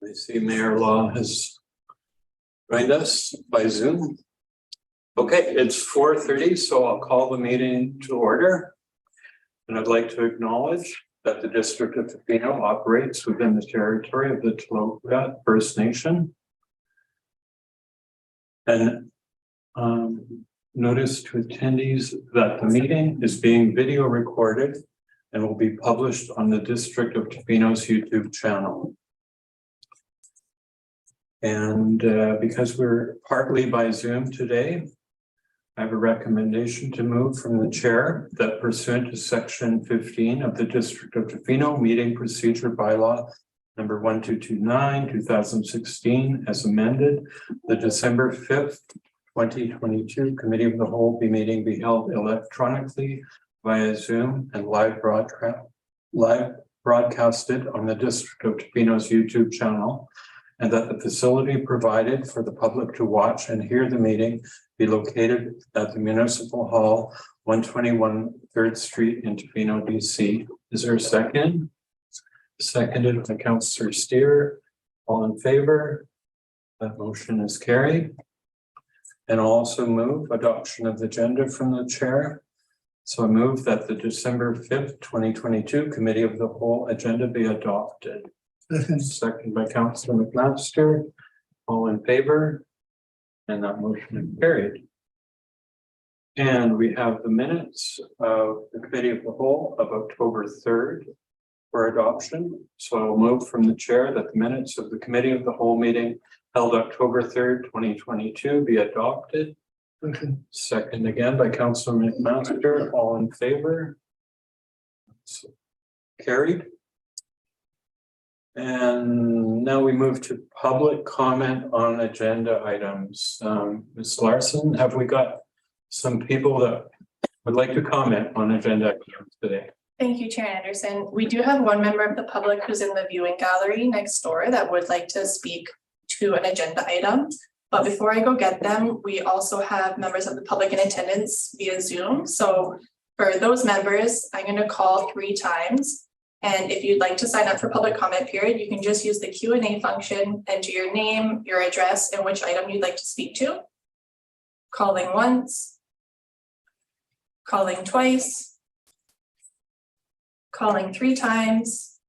I see Mayor Law has joined us by Zoom. Okay, it's 4:30, so I'll call the meeting to order. And I'd like to acknowledge that the District of Tofino operates within the territory of the Tla-o-qui-aht First Nation. And notice to attendees that the meeting is being video recorded and will be published on the District of Tofino's YouTube channel. And because we're partly by Zoom today, I have a recommendation to move from the chair that pursuant to section 15 of the District of Tofino Meeting Procedure Bylaw number 1229, 2016, as amended, the December 5th, 2022 Committee of the Whole meeting be held electronically via Zoom and live broadcasted on the District of Tofino's YouTube channel, and that the facility provided for the public to watch and hear the meeting be located at the Municipal Hall, 121 3rd Street in Tofino, BC. Is there a second? Seconded by Councillor Steer. All in favor? That motion is carried. And I'll also move adoption of the agenda from the chair. So I move that the December 5th, 2022 Committee of the Whole agenda be adopted. Second by Councillor McMaster. All in favor? And that motion is carried. And we have the minutes of the Committee of the Whole of October 3rd for adoption. So I'll move from the chair that the minutes of the Committee of the Whole meeting held October 3rd, 2022 be adopted. Second again by Councillor McMaster. All in favor? So carried. And now we move to public comment on agenda items. Ms. Larson, have we got some people that would like to comment on agenda items today? Thank you, Chair Anderson. We do have one member of the public who's in the viewing gallery next door that would like to speak to an agenda item. But before I go get them, we also have members of the public in attendance via Zoom. So for those members, I'm going to call 3 times. And if you'd like to sign up for public comment period, you can just use the Q&A function, enter your name, your address, and which item you'd like to speak to. Calling once, calling twice, calling 3 times.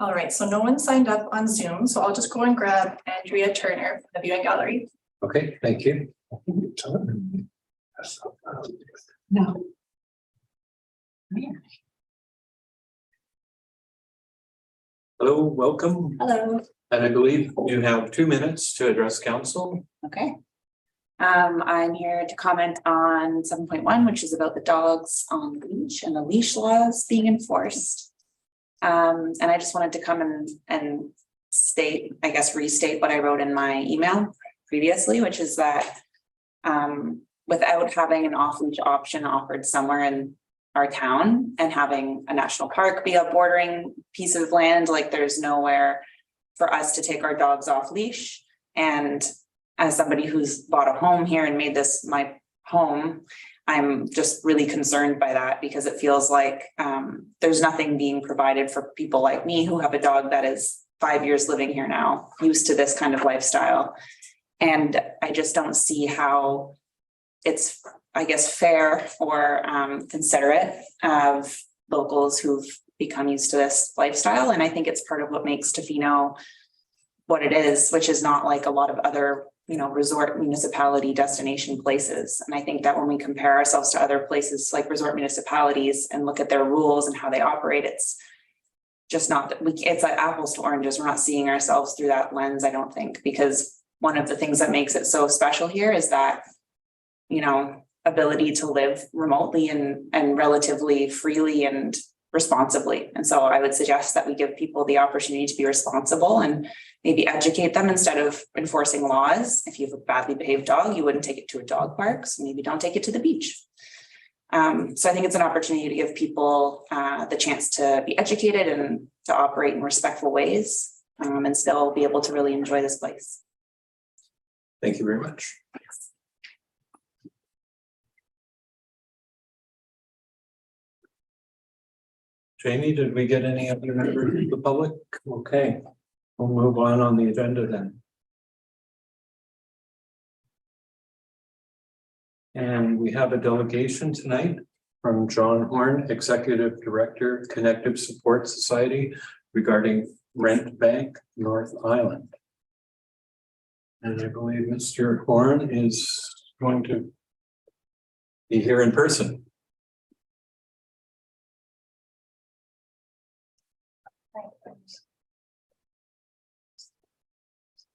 All right, so no one signed up on Zoom, so I'll just go and grab Andrea Turner from the viewing gallery. Okay, thank you. No. Hello, welcome. Hello. And I believe you have 2 minutes to address council. Okay. I'm here to comment on 7.1, which is about the dogs on leash and the leash laws being enforced. And I just wanted to come and state, I guess, restate what I wrote in my email previously, which is that without having an off-leash option offered somewhere in our town and having a national park be a bordering piece of land, like there's nowhere for us to take our dogs off leash. And as somebody who's bought a home here and made this my home, I'm just really concerned by that, because it feels like there's nothing being provided for people like me who have a dog that is 5 years living here now, used to this kind of lifestyle. And I just don't see how it's, I guess, fair or considerate of locals who've become used to this lifestyle. And I think it's part of what makes Tofino what it is, which is not like a lot of other, resort municipality destination places. And I think that when we compare ourselves to other places like resort municipalities and look at their rules and how they operate, it's just not that it's like apples to oranges. We're not seeing ourselves through that lens, I don't think, because one of the things that makes it so special here is that, ability to live remotely and relatively freely and responsibly. And so I would suggest that we give people the opportunity to be responsible and maybe educate them instead of enforcing laws. If you have a badly behaved dog, you wouldn't take it to a dog park, so maybe don't take it to the beach. So I think it's an opportunity to give people the chance to be educated and to operate in respectful ways and still be able to really enjoy this place. Thank you very much. Jamie, did we get any other members of the public? Okay. We'll move on the agenda then. And we have a delegation tonight from John Horn, Executive Director, Connective Support Society, regarding Rent Bank, North Island. And I believe Mr. Horn is going to be here in person.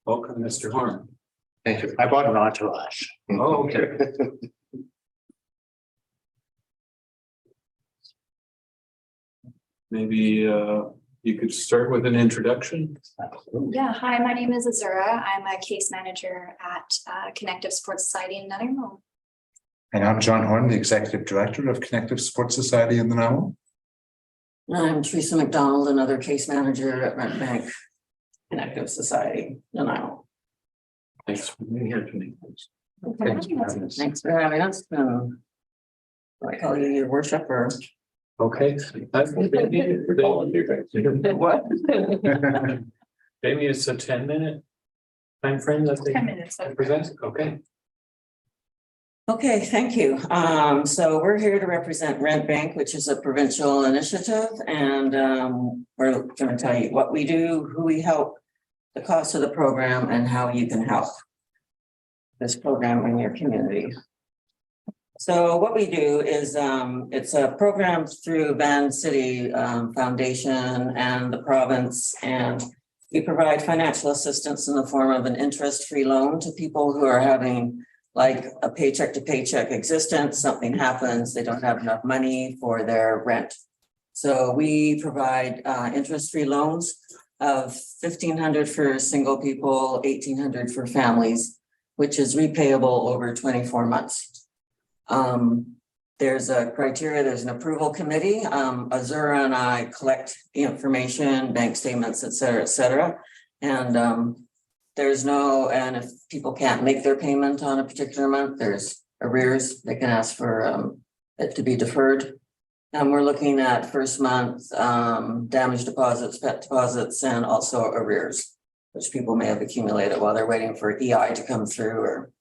Welcome, Mr. Horn. Thank you. I bought an entourage. Oh, okay. Maybe you could start with an introduction. Yeah, hi, my name is Azura. I'm a case manager at Connective Support Society in Nanaimo. And I'm John Horn, the Executive Director of Connective Support Society in the Nanaimo. I'm Teresa McDonald, another case manager at Rent Bank Connective Society, Nanaimo. Thanks for being here tonight. Thanks for having us. I call you your worship or Okay. what? Maybe it's a 10-minute time frame that they 10 minutes. present. Okay. Okay, thank you. So we're here to represent Rent Bank, which is a provincial initiative, and we're going to tell you what we do, who we help, the cost of the program, and how you can help this program in your community. So what we do is it's a program through Van City Foundation and the province, and we provide financial assistance in the form of an interest-free loan to people who are having like a paycheck to paycheck existence. Something happens, they don't have enough money for their rent. So we provide interest-free loans of $1,500 for single people, $1,800 for families, which is repayable over 24 months. There's a criteria, there's an approval committee. Azura and I collect the information, bank statements, et cetera. And and if people can't make their payment on a particular month, there's arrears, they can ask for it to be deferred. And we're looking at first month damage deposits, pet deposits, and also arrears, which people may have accumulated while they're waiting for EI to come through or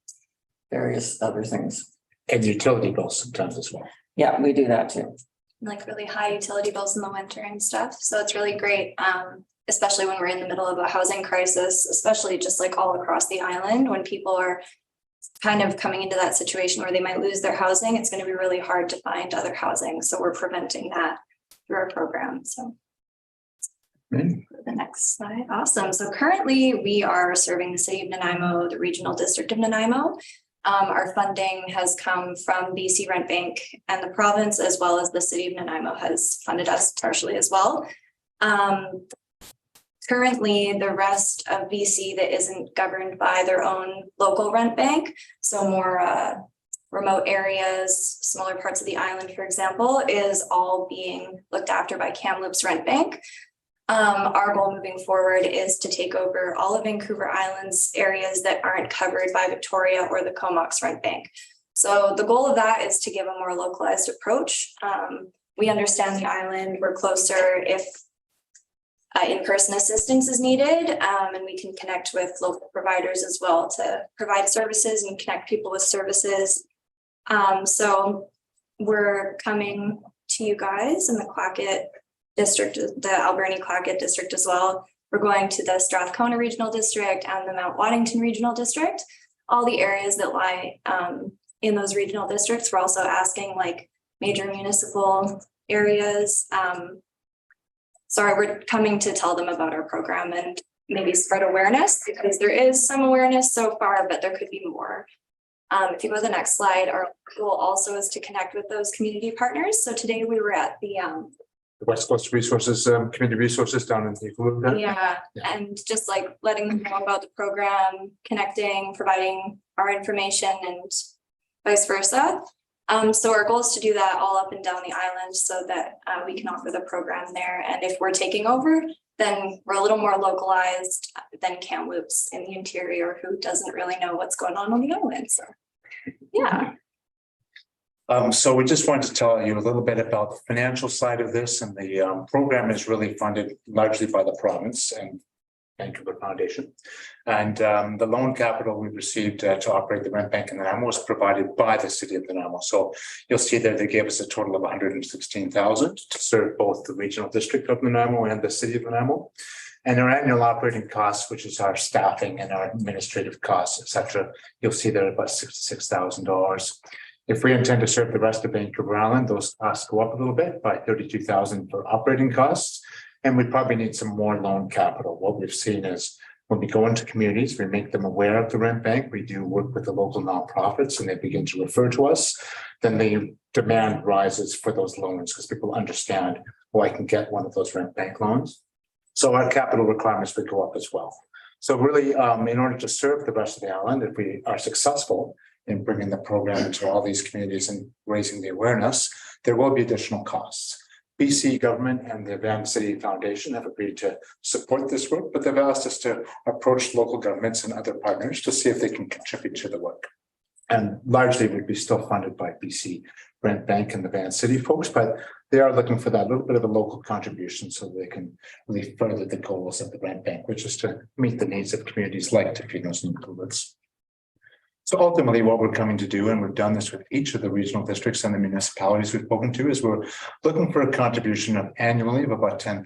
various other things. And utility bills sometimes as well. Yeah, we do that too. Like really high utility bills in the winter and stuff. So it's really great, especially when we're in the middle of a housing crisis, especially just like all across the island, when people are kind of coming into that situation where they might lose their housing. It's going to be really hard to find other housing. So we're preventing that through our program. So the next slide. Awesome. So currently we are serving the city of Nanaimo, the regional district of Nanaimo. Our funding has come from BC Rent Bank and the province, as well as the city of Nanaimo has funded us partially as well. Currently, the rest of BC that isn't governed by their own local rent bank, so more remote areas, smaller parts of the island, for example, is all being looked after by Kamloops Rent Bank. Our goal moving forward is to take over all of Vancouver Island's areas that aren't covered by Victoria or the Comox Rent Bank. So the goal of that is to give a more localized approach. We understand the island, we're closer if in-person assistance is needed, and we can connect with local providers as well to provide services and connect people with services. So we're coming to you guys in the Tla-o-qui-aht district, the Alberni-Tla-o-qui-aht district as well. We're going to the Strathcona Regional District and the Mount Waddington Regional District, all the areas that lie in those regional districts. We're also asking like major municipal areas. Sorry, we're coming to tell them about our program and maybe spread awareness, because there is some awareness so far, but there could be more. If you go to the next slide, our goal also is to connect with those community partners. So today we were at the West Coast Resources, Community Resources down in Tofino. yeah, and just like letting them know about the program, connecting, providing our information and vice versa. So our goal is to do that all up and down the island so that we can offer the program there. And if we're taking over, then we're a little more localized than Kamloops in the interior, who doesn't really know what's going on the island. So yeah. So we just wanted to tell you a little bit about the financial side of this, and the program is really funded largely by the province, and Vancouver Foundation. And the loan capital we received to operate the rent bank in Nanaimo was provided by the city of Nanaimo. So you'll see there they gave us a total of $116,000 to serve both the regional district of Nanaimo and the city of Nanaimo. And our annual operating costs, which is our staffing and our administrative costs, et cetera, you'll see there about $66,000. If we intend to serve the rest of Vancouver Island, those costs go up a little bit by $32,000 for operating costs. And we probably need some more loan capital. What we've seen is when we go into communities, we make them aware of the rent bank. We do work with the local nonprofits and they begin to refer to us. Then the demand rises for those loans because people understand, oh, I can get one of those rent bank loans. So our capital requirements would go up as well. So really, in order to serve the rest of the island, if we are successful in bringing the program into all these communities and raising the awareness, there will be additional costs. BC government and the Van City Foundation have agreed to support this work, but they've asked us to approach local governments and other partners to see if they can contribute to the work. And largely it would be still funded by BC Rent Bank and the Van City folks, but they are looking for that little bit of a local contribution so they can really further the goals of the rent bank, which is to meet the needs of communities like Tofino's and Coolidge. So ultimately what we're coming to do, and we've done this with each of the regional districts and the municipalities we've spoken to, is we're looking for a contribution of annually of about $10,000.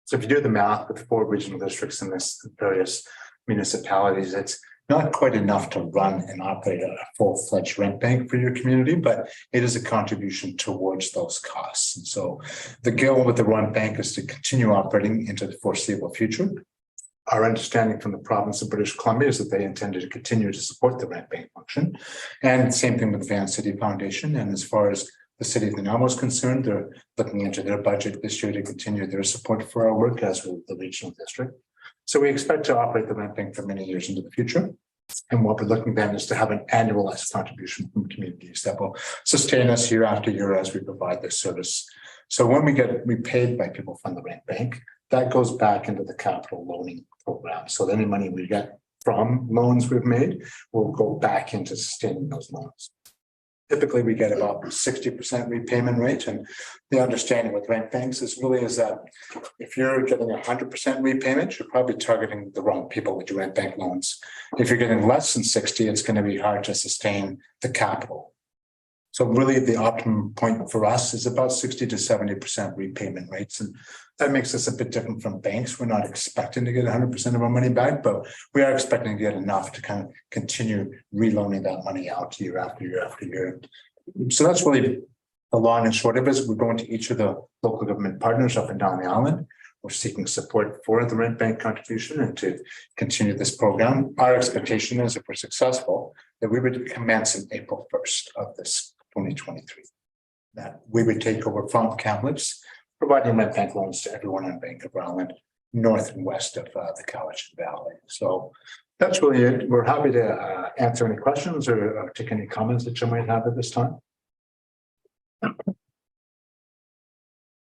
So if you do the math with 4 regional districts in this various municipalities, it's not quite enough to run and operate a full-fledged rent bank for your community, but it is a contribution towards those costs. And so the goal with the rent bank is to continue operating into the foreseeable future. Our understanding from the province of British Columbia is that they intended to continue to support the rent bank function. And same thing with the Van City Foundation. And as far as the city of Nanaimo is concerned, they're looking into their budget this year to continue their support for our work as with the regional district. So we expect to operate the rent bank for many years into the future. And what we're looking then is to have an annualized contribution from communities that will sustain us year after year as we provide this service. So when we get repaid by people from the rent bank, that goes back into the capital loaning program. So any money we get from loans we've made will go back into sustaining those loans. Typically, we get about 60% repayment rate. And the understanding with rent banks is that if you're getting 100% repayment, you're probably targeting the wrong people with your rent bank loans. If you're getting less than 60, it's going to be hard to sustain the capital. So really the optimum point for us is about 60 to 70% repayment rates. And that makes us a bit different from banks. We're not expecting to get 100% of our money back, but we are expecting to get enough to kind of continue reloaning that money out year after year after year. So that's really the long and short of it. We're going to each of the local government partners up and down the island. We're seeking support for the rent bank contribution and to continue this program. Our expectation is if we're successful, that we would commence in April 1st of this 2023. That we would take over from Kamloops, providing rent bank loans to everyone on Vancouver Island, north and west of the Cowichan Valley. So that's really it. We're happy to answer any questions or take any comments that you might have at this time.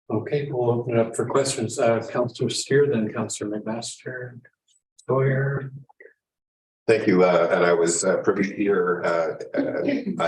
Okay, we'll open it up for questions. Councillor Steer, then Councillor McMaster, Sawyer. Thank you, and I was privy here at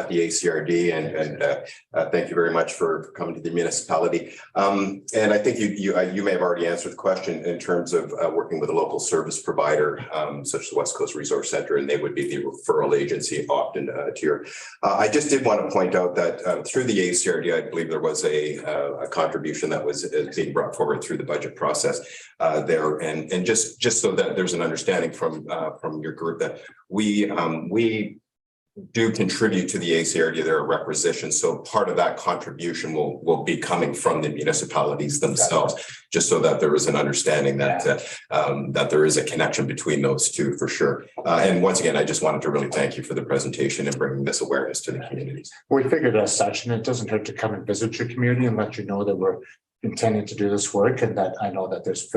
the ACRD, and thank you very much for coming to the municipality. And I think you may have already answered the question in terms of working with a local service provider, such as the West Coast Resource Centre, and they would be the referral agency often to your. I just did want to point out that through the ACRD, I believe there was a contribution that was being brought forward through the budget process there, and just so that there's an understanding from your group that we do contribute to the ACRD. There are requisitions, so part of that contribution will be coming from the municipalities themselves, just so that there is an understanding that that there is a connection between those two for sure. And once again, I just wanted to really thank you for the presentation and bringing this awareness to the communities. We figured as such, and it doesn't hurt to come and visit your community and let you know that we're intending to do this work, and that I know that there's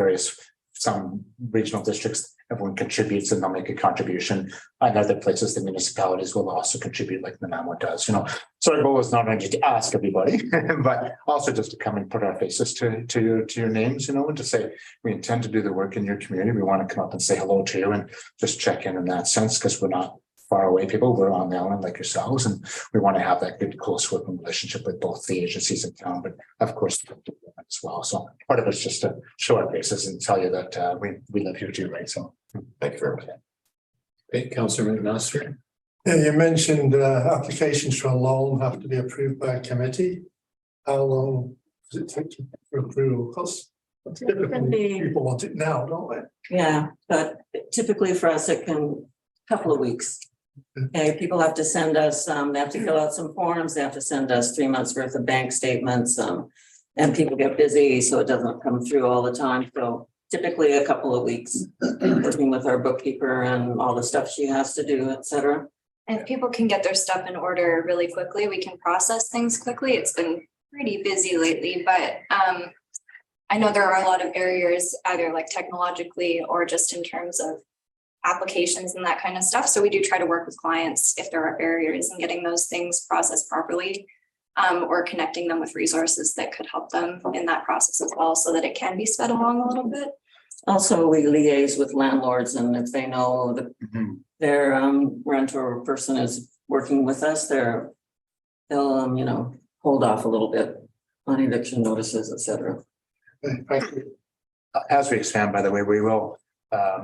some regional districts, everyone contributes and they'll make a contribution. And other places, the municipalities will also contribute like Nanaimo does, So our goal is not only to ask everybody, but also just to come and put our faces to your names, and to say, we intend to do the work in your community. We want to come up and say hello to you and just check in that sense, because we're not far away people. We're on the island like yourselves, and we want to have that good, close working relationship with both the agencies in town, but of course as well. So part of it's just to show our faces and tell you that we live here too, right? So Thank you very much. Okay, Councillor McMaster. Yeah, you mentioned applications for a loan have to be approved by a committee. How long does it take for approval? Because typically people want it now, don't they? Yeah, but typically for us, it can, couple of weeks. Okay, people have to send us, they have to fill out some forms, they have to send us 3 months worth of bank statements, and people get busy, so it doesn't come through all the time. So typically a couple of weeks, working with our bookkeeper and all the stuff she has to do, et cetera. And if people can get their stuff in order really quickly, we can process things quickly. It's been pretty busy lately, but I know there are a lot of barriers, either like technologically or just in terms of applications and that kind of stuff. So we do try to work with clients if there are barriers in getting those things processed properly, or connecting them with resources that could help them in that process as well, so that it can be sped along a little bit. Also, we liaise with landlords, and if they know that their renter person is working with us, they'll hold off a little bit on eviction notices, et cetera. Thank you. as we expand, by the way, we will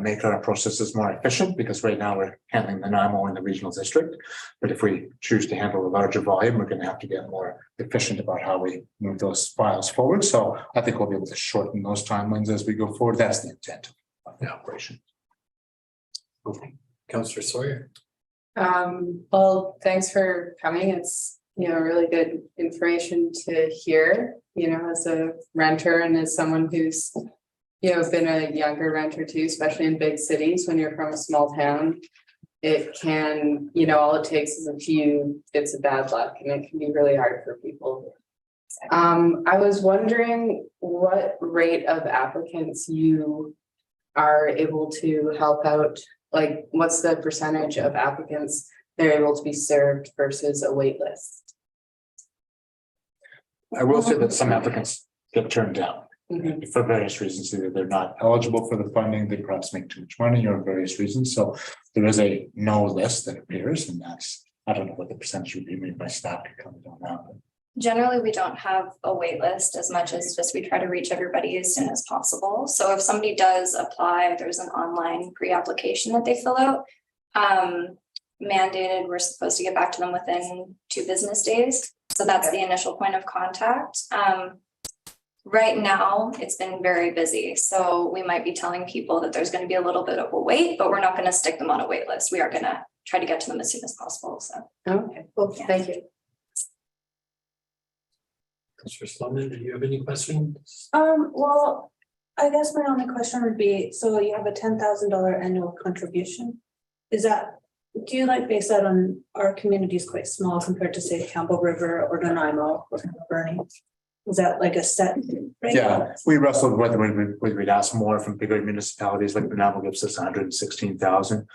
make our processes more efficient, because right now we're handling the NIMO in the regional district. But if we choose to handle a larger volume, we're going to have to get more efficient about how we move those files forward. So I think we'll be able to shorten those timelines as we go forward. That's the intent of the operation. Okay, Councillor Sawyer. Well, thanks for coming. It's, really good information to hear, as a renter and as someone who's, been a younger renter too, especially in big cities. When you're from a small town, it can, all it takes is a few bits of bad luck, and it can be really hard for people. I was wondering what rate of applicants you are able to help out. Like, what's the percentage of applicants they're able to be served versus a wait list? I will say that some applicants get turned down for various reasons. Either they're not eligible for the funding, they perhaps make too much money, or various reasons. So there is a no list that appears, and that's, I don't know what the percentage would be. Maybe my staff could comment on that. But generally, we don't have a wait list as much as just we try to reach everybody as soon as possible. So if somebody does apply, there's an online pre-application that they fill out. Mandated, we're supposed to get back to them within 2 business days. So that's the initial point of contact. Right now, it's been very busy. So we might be telling people that there's going to be a little bit of a wait, but we're not going to stick them on a wait list. We are going to try to get to them as soon as possible. So Okay, well, thank you. Councillor Sloman, do you have any questions? Well, I guess my only question would be, so you have a $10,000 annual contribution. Do you base that on our community is quite small compared to say Campbell River or Nanaimo or Burnie? Is that like a set rate? yeah, we wrestled whether we'd ask more from bigger municipalities. Like Nanaimo gives us 116,000.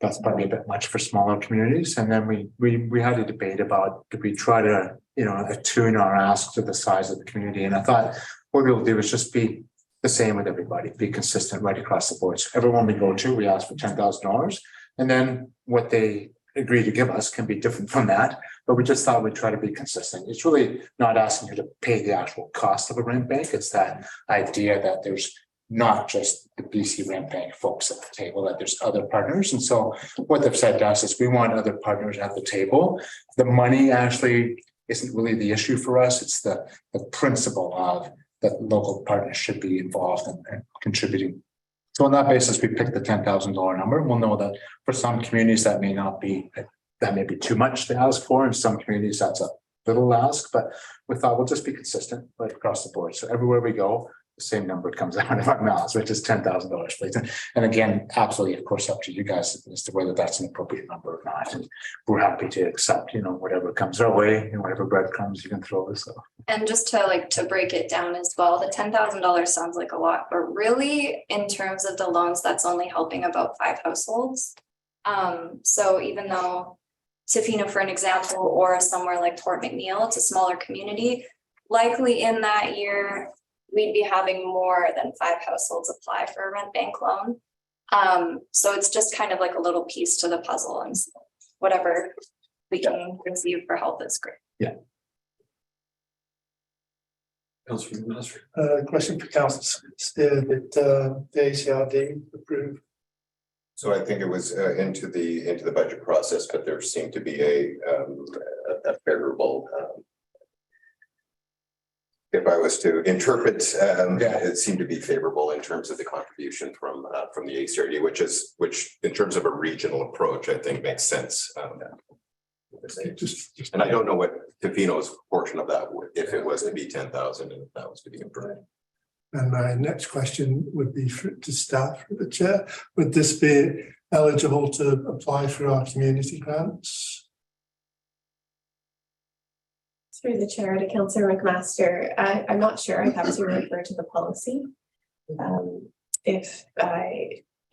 That's probably a bit much for smaller communities. And then we had a debate about, did we try to, attune our ask to the size of the community? And I thought what we'll do is just be the same with everybody, be consistent right across the board. So everyone we go to, we ask for $10,000, and then what they agree to give us can be different from that. But we just thought we'd try to be consistent. It's really not asking you to pay the actual cost of a rent bank. It's that idea that there's not just the BC Rent Bank folks at the table, that there's other partners. And so what they've said to us is we want other partners at the table. The money actually isn't really the issue for us. It's the principle of that local partners should be involved and contributing. So on that basis, we picked the $10,000 number. We'll know that for some communities that may be too much to ask for. In some communities, that's a little ask, but we thought we'll just be consistent right across the board. So everywhere we go, the same number comes out of our mouths, which is $10,000, please. And again, absolutely, of course, up to you guys as to whether that's an appropriate number or not. And we're happy to accept, whatever comes our way, whatever breadcrumbs you can throw us. So. and just to break it down as well, the $10,000 sounds like a lot, but really in terms of the loans, that's only helping about 5 households. So even though Tofino, for an example, or somewhere like Port McNeill, it's a smaller community, likely in that year, we'd be having more than 5 households apply for a rent bank loan. So it's just kind of like a little piece to the puzzle. And so whatever we can receive for help is great. Councillor Minister. Question for council, did the ACRD approve? So I think it was into the budget process, but there seemed to be a favorable. If I was to interpret, it seemed to be favorable in terms of the contribution from the ACRD, which in terms of a regional approach, I think makes sense. And I don't know what Tofino's portion of that would, if it was to be 10,000 and if that was to be approved. And my next question would be to staff, for the chair. Would this be eligible to apply for our community grants? Through the chair to Councillor McMaster, I'm not sure. I have to refer to the policy.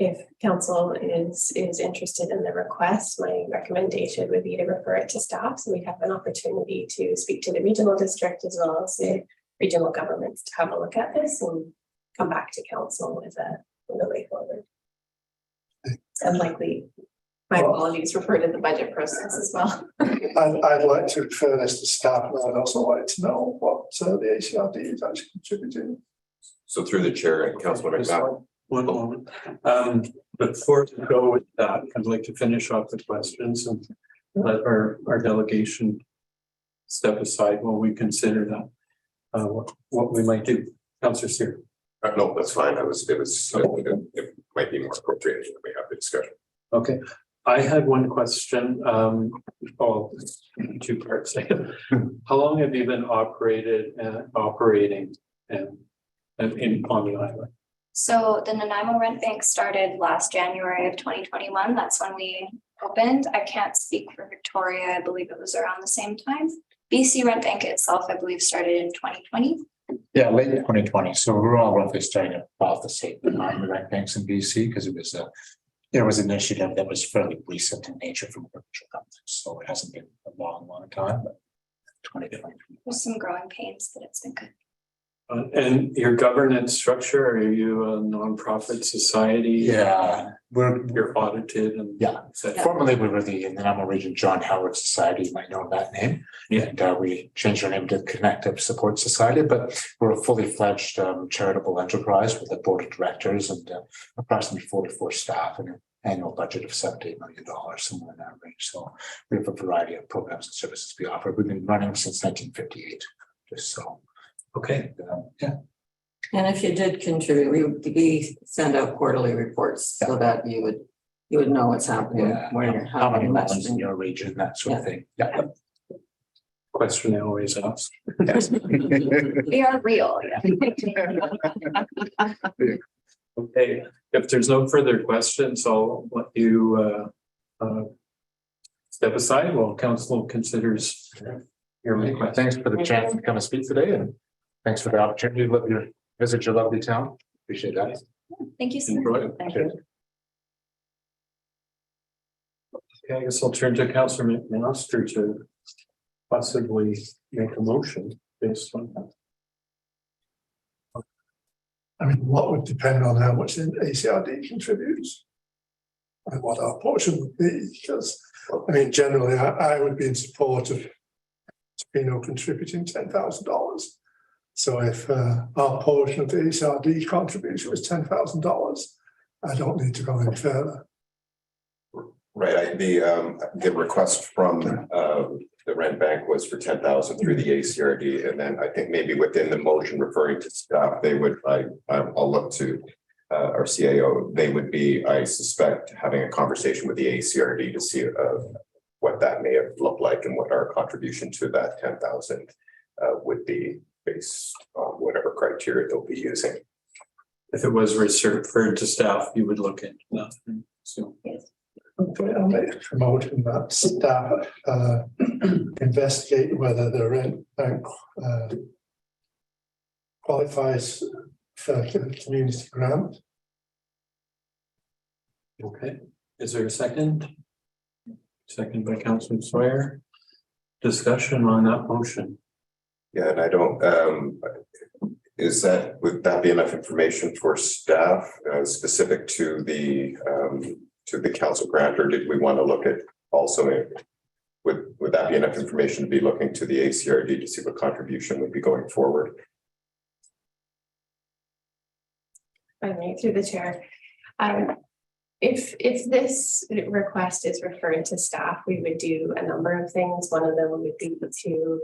If council is interested in the request, my recommendation would be to refer it to staff, so we have an opportunity to speak to the regional district as well as the regional governments to have a look at this and come back to council with a way forward. And likely, my apologies, refer to the budget process as well. I'd like to refer this to staff, and I'd also like to know what the ACRD is actually contributing. So through the chair and Councillor McMahon. One moment. Before we go with that, I'd like to finish off the questions and let our delegation step aside while we consider that. What we might do. Councillor Sear. No, that's fine. It might be more appropriate when we have the discussion. Okay. I had one question. Two parts. How long have you been operating on the island? So the Nanaimo Rent Bank started last January of 2021. That's when we opened. I can't speak for Victoria. I believe it was around the same time. BC Rent Bank itself, I believe, started in 2020. Yeah, late 2020. So we're all roughly starting at about the same time, the rent banks in BC, because it was an initiative that was fairly recent in nature from provincial government. So it hasn't been a long time, but 2020. There's some growing pains, but it's been good. And your governance structure, are you a nonprofit society? Yeah, You're audited and. Yeah. Formerly we were the Nanaimo Region John Howard Society, you might know that name. Yeah. And we changed our name to Connective Support Society, but we're a fully fledged charitable enterprise with a board of directors and approximately 44 staff and an annual budget of $78 million, somewhere in that range. So we have a variety of programs and services we offer. We've been running since 1958, just so. Okay. Yeah. And if you did contribute, we send out quarterly reports so that you would know what's happening, where, how many loans in your region, that sort of thing. Yeah. Question I always ask. We are real. Okay, if there's no further questions, I'll let you step aside while council considers your request. Thanks for the chance to come and speak today, and thanks for the opportunity to visit your lovely town. Appreciate that. Thank you so Enjoy much. it. Thank you. Okay, I guess I'll turn to Councillor McMaster to possibly make a motion based on that. I mean, what would depend on how much ACRD contributes and what our portion would be, because I mean, generally, I would be in support of Tofino contributing $10,000. So if our portion of the ACRD contribution was $10,000, I don't need to go any further. Right, the request from the rent bank was for 10,000 through the ACRD, and then I think maybe within the motion referring to staff, they would, I'll look to our CAO, they would be, I suspect, having a conversation with the ACRD to see what that may have looked like and what our contribution to that 10,000 would be based on whatever criteria they'll be using. If it was referred to staff, you would look into that. So. Okay, I'll make a motion that staff investigate whether the rent bank qualifies for community grant. Okay, is there a second? Second by Councillor Sawyer. Discussion on that motion. Yeah, and I don't, would that be enough information for staff specific to the council grant, or did we want to look at also, would that be enough information to be looking to the ACRD to see what contribution would be going forward? I mean, through the chair. If this request is referred to staff, we would do a number of things. One of them would be to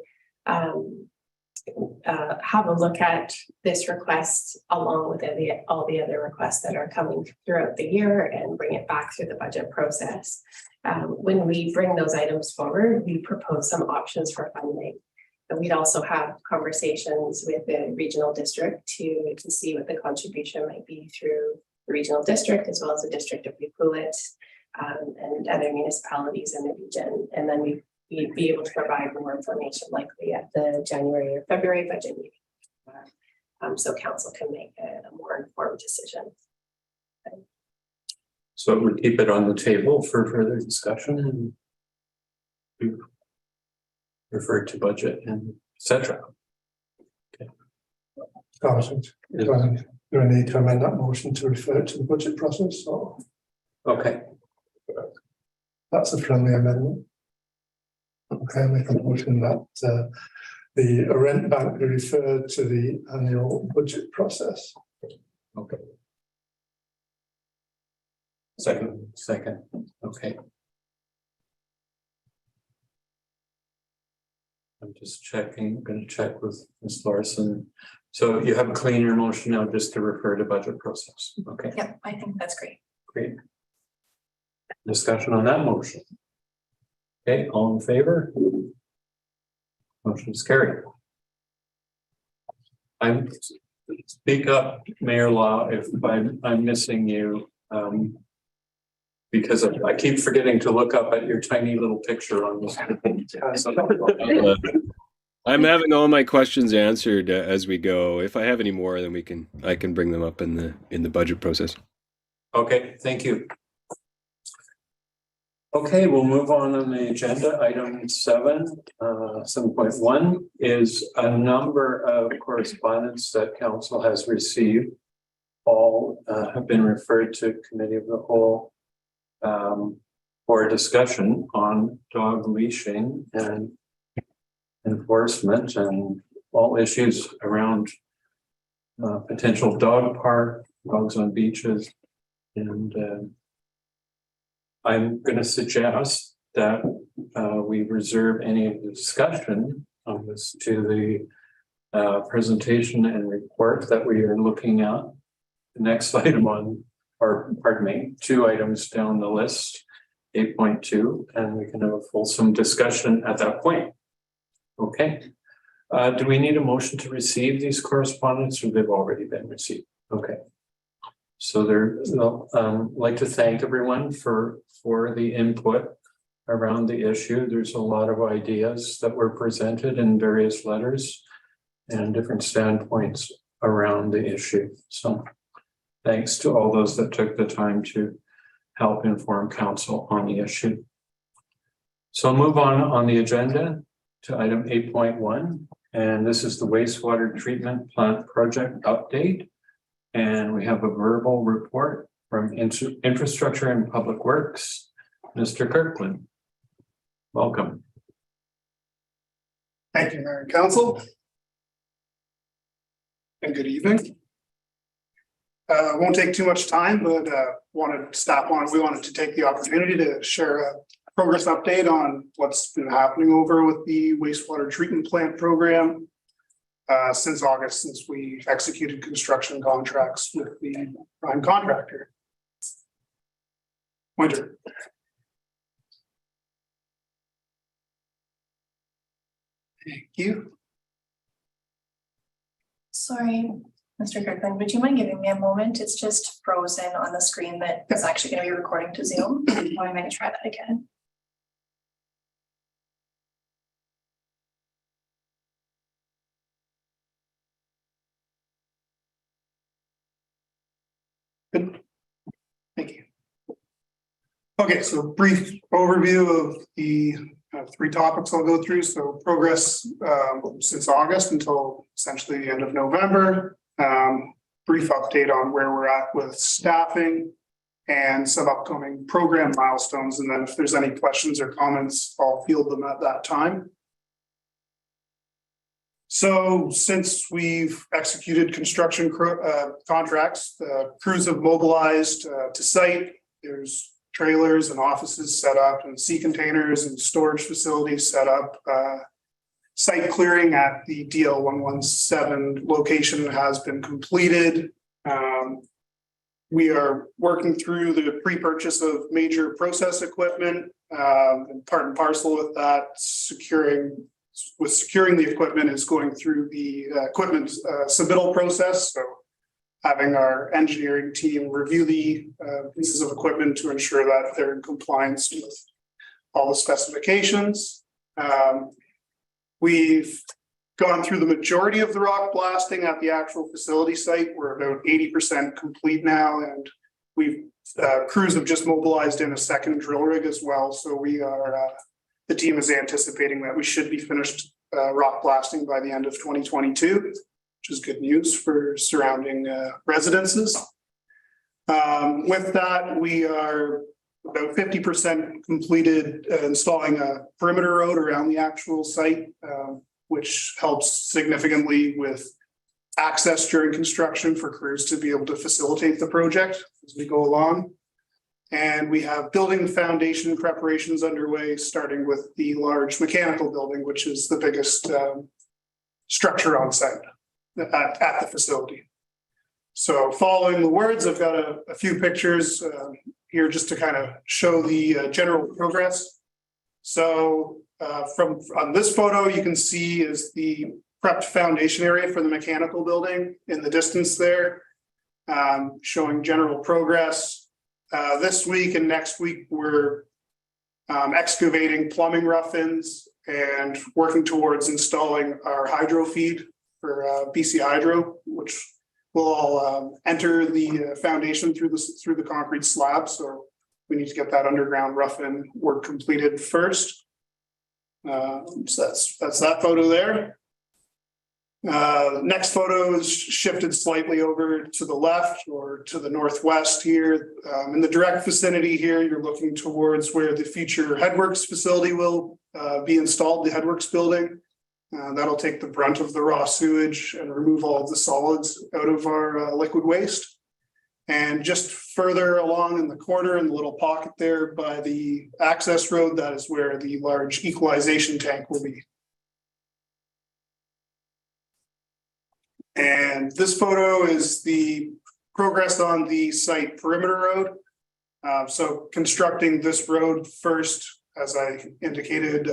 have a look at this request along with all the other requests that are coming throughout the year and bring it back through the budget process. When we bring those items forward, we propose some options for funding. And we'd also have conversations with the regional district to see what the contribution might be through the regional district, as well as the District of Tofino and other municipalities in the region. And then we'd be able to provide more information likely at the January or February budget meeting. So council can make a more informed decision. So we keep it on the table for further discussion and refer to budget and etc. Sergeant, do I need to amend that motion to refer to the budget process, or Okay, that's a friendly amendment? Okay, I make a motion that the rent bank be referred to the annual budget process. okay. Second, okay. I'm just checking, going to check with Ms. Larson. So you have a cleaner motion now just to refer to budget process. Okay, Yep, I think that's great. great. Discussion on that motion. Okay, all in favor? Motion is carried. Speak up, Mayor Law, if I'm missing you. Because I keep forgetting to look up at your tiny little picture on this. I'm having all my questions answered as we go. If I have any more, then I can bring them up in the budget process. Okay, thank you. Okay, we'll move on the agenda. Item 7.1 is a number of correspondence that council has received. All have been referred to committee of the whole for a discussion on dog leashing and enforcement and all issues around potential dog park, dogs on beaches. And I'm going to suggest that we reserve any of the discussion on this to the presentation and report that we are looking at. The next item on, or pardon me, 2 items down the list, 8.2, and we can have a fulsome discussion at that point. Okay. Do we need a motion to receive these correspondence, or they've already been received? Okay. So I'd like to thank everyone for the input around the issue. There's a lot of ideas that were presented in various letters and different standpoints around the issue. So thanks to all those that took the time to help inform council on the issue. So I'll move on the agenda to item 8.1, and this is the wastewater treatment plant project update. And we have a verbal report from Infrastructure and Public Works, Mr. Kirkland. Welcome. Thank you, Mayor and Council. And good evening. Won't take too much time, but we wanted to take the opportunity to share a progress update on what's been happening over with the wastewater treatment plant program since August, since we executed construction contracts with the prime contractor. Winter. Thank you. Sorry, Mr. Kirkland, would you mind giving me a moment? It's just frozen on the screen that is actually going to be recording to Zoom. I'm going to try that again. Good. Thank you. Okay, so brief overview of the 3 topics I'll go through. So progress since August until essentially the end of November. Brief update on where we're at with staffing and some upcoming program milestones. And then if there's any questions or comments, I'll field them at that time. So since we've executed construction contracts, crews have mobilized to site. There's trailers and offices set up and sea containers and storage facilities set up. Site clearing at the DL 117 location has been completed. We are working through the pre-purchase of major process equipment, and part and parcel with that, securing the equipment is going through the equipment submittal process. So having our engineering team review the pieces of equipment to ensure that they're in compliance with all the specifications. We've gone through the majority of the rock blasting at the actual facility site. We're about 80% complete now, and we've crews have just mobilized in a second drill rig as well. So we are the team is anticipating that we should be finished rock blasting by the end of 2022, which is good news for surrounding residences. With that, we are about 50% completed installing a perimeter road around the actual site, which helps significantly with access during construction for crews to be able to facilitate the project as we go along. And we have building foundation preparations underway, starting with the large mechanical building, which is the biggest structure on site at the facility. So following the words, I've got a few pictures here just to kind of show the general progress. So on this photo, you can see is the prepped foundation area for the mechanical building in the distance there, showing general progress. This week and next week, we're excavating plumbing rough-ins and working towards installing our hydro feed for BC Hydro, which will all enter the foundation through the concrete slab. So we need to get that underground rough-in work completed first. So that's that photo there. Next photo is shifted slightly over to the left or to the northwest here. In the direct vicinity here, you're looking towards where the future headworks facility will be installed, the headworks building. That'll take the brunt of the raw sewage and remove all of the solids out of our liquid waste. And just further along in the corner in the little pocket there by the access road, that is where the large equalization tank will be. And this photo is the progress on the site perimeter road. So constructing this road first, as I indicated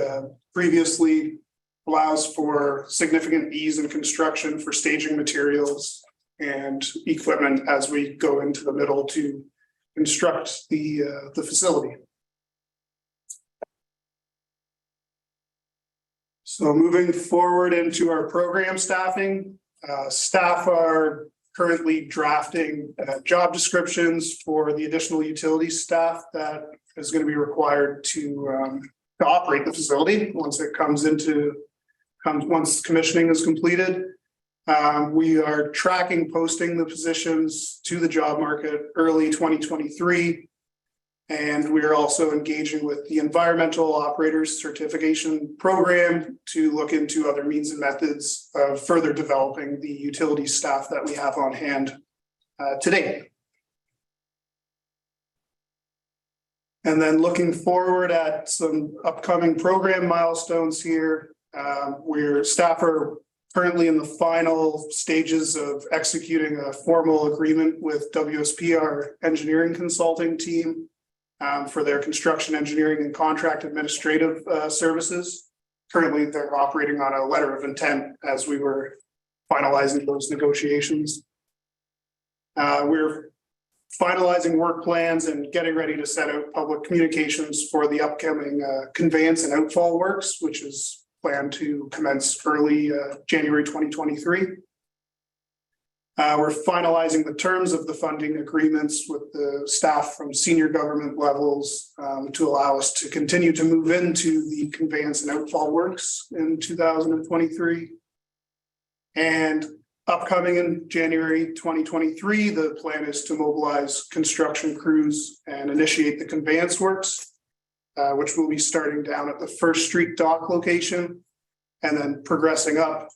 previously, allows for significant ease in construction for staging materials and equipment as we go into the middle to construct the facility. So moving forward into our program staffing, staff are currently drafting job descriptions for the additional utilities staff that is going to be required to operate the facility once it once commissioning is completed. We are tracking posting the positions to the job market early 2023. And we are also engaging with the environmental operators certification program to look into other means and methods of further developing the utility staff that we have on hand today. And then looking forward at some upcoming program milestones here, where staff are currently in the final stages of executing a formal agreement with WSP, our engineering consulting team, for their construction engineering and contract administrative services. Currently, they're operating on a letter of intent as we were finalizing those negotiations. We're finalizing work plans and getting ready to set out public communications for the upcoming conveyance and outfall works, which is planned to commence early January 2023. We're finalizing the terms of the funding agreements with the staff from senior government levels to allow us to continue to move into the conveyance and outfall works in 2023. And Upcoming in January 2023, the plan is to mobilize construction crews and initiate the conveyance works, which will be starting down at the First Street dock location and then progressing up,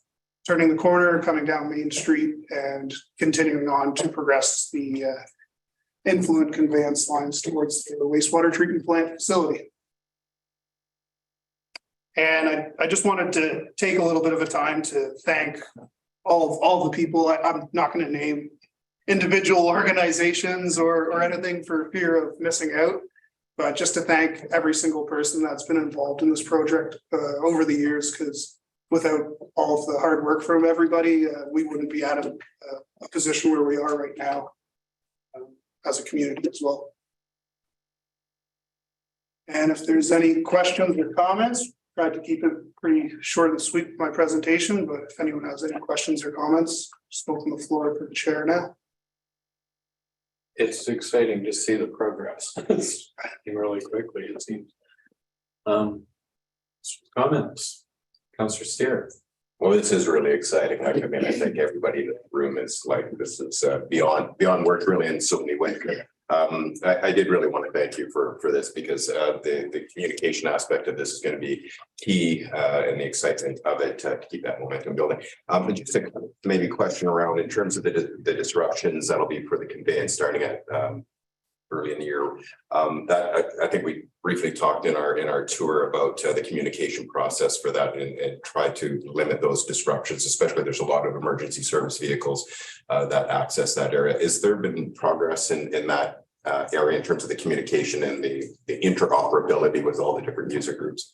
turning the corner, coming down Main Street and continuing on to progress the influent conveyance lines towards the wastewater treatment plant facility. And I just wanted to take a little bit of a time to thank all the people. I'm not going to name individual organizations or anything for fear of missing out, but just to thank every single person that's been involved in this project over the years, because without all of the hard work from everybody, we wouldn't be at a position where we are right now as a community as well. And if there's any questions or comments, tried to keep it pretty short and sweet with my presentation, but if anyone has any questions or comments, just open the floor for the chair now. It's exciting to see the progress. It's happening really quickly, it seems. Comments? Councillor Steer. Well, this is really exciting. I mean, I think everybody in the room is like, this is beyond work really in so many ways. I did really want to thank you for this because the communication aspect of this is going to be key and the excitement of it to keep that momentum building. But just a maybe question around in terms of the disruptions that'll be for the conveyance starting at early in the year. That I think we briefly talked in our tour about the communication process for that and try to limit those disruptions, especially there's a lot of emergency service vehicles that access that area. Is there been progress in that area in terms of the communication and the interoperability with all the different user groups?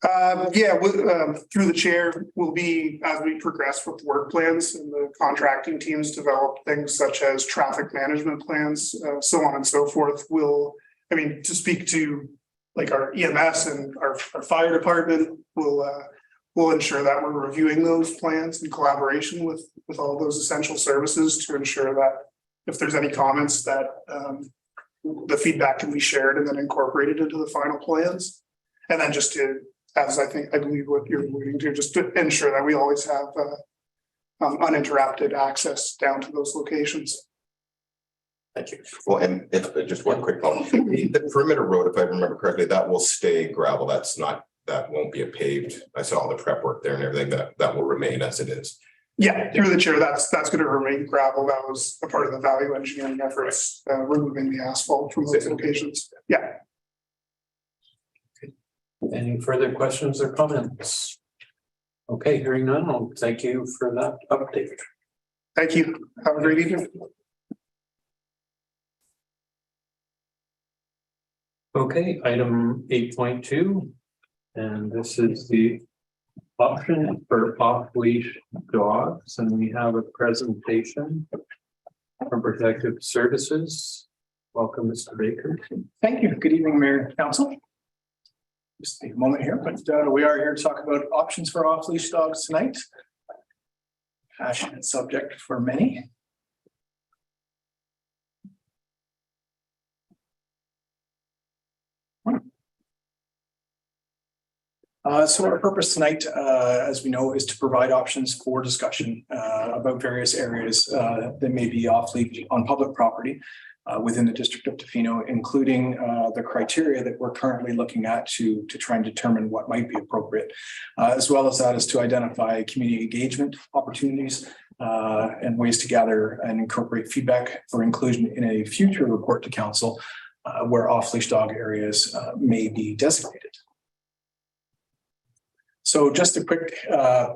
Through the chair will be, as we progress with work plans and the contracting teams develop things such as traffic management plans, so on and so forth. To speak to like our EMS and our fire department, we'll ensure that we're reviewing those plans in collaboration with all those essential services to ensure that if there's any comments that the feedback can be shared and then incorporated into the final plans. And then just to, as I believe what you're alluding to, just to ensure that we always have uninterrupted access down to those locations. Thank you. Well, and if just one quick comment, the perimeter road, if I remember correctly, that will stay gravel. That won't be a paved. I saw all the prep work there and everything that will remain as it is. Yeah, through the chair, that's going to remain gravel. That was a part of the value engineering efforts, removing the asphalt from those locations. Yeah. Any further questions or comments? Okay, hearing none, I'll thank you for that update. Thank you. Have a great evening. Okay, item 8.2, and this is the option for off-leash dogs, and we have a presentation from Protective Services. Welcome, Mr. Baker. Thank you. Good evening, Mayor and Council. Just take a moment here, but we are here to talk about options for off-leash dogs tonight. Passionate subject for many. So our purpose tonight, as we know, is to provide options for discussion about various areas that may be off-leash on public property within the District of Tofino, including the criteria that we're currently looking at to try and determine what might be appropriate, as well as that is to identify community engagement opportunities and ways to gather and incorporate feedback for inclusion in a future report to Council where off-leash dog areas may be designated. So just a quick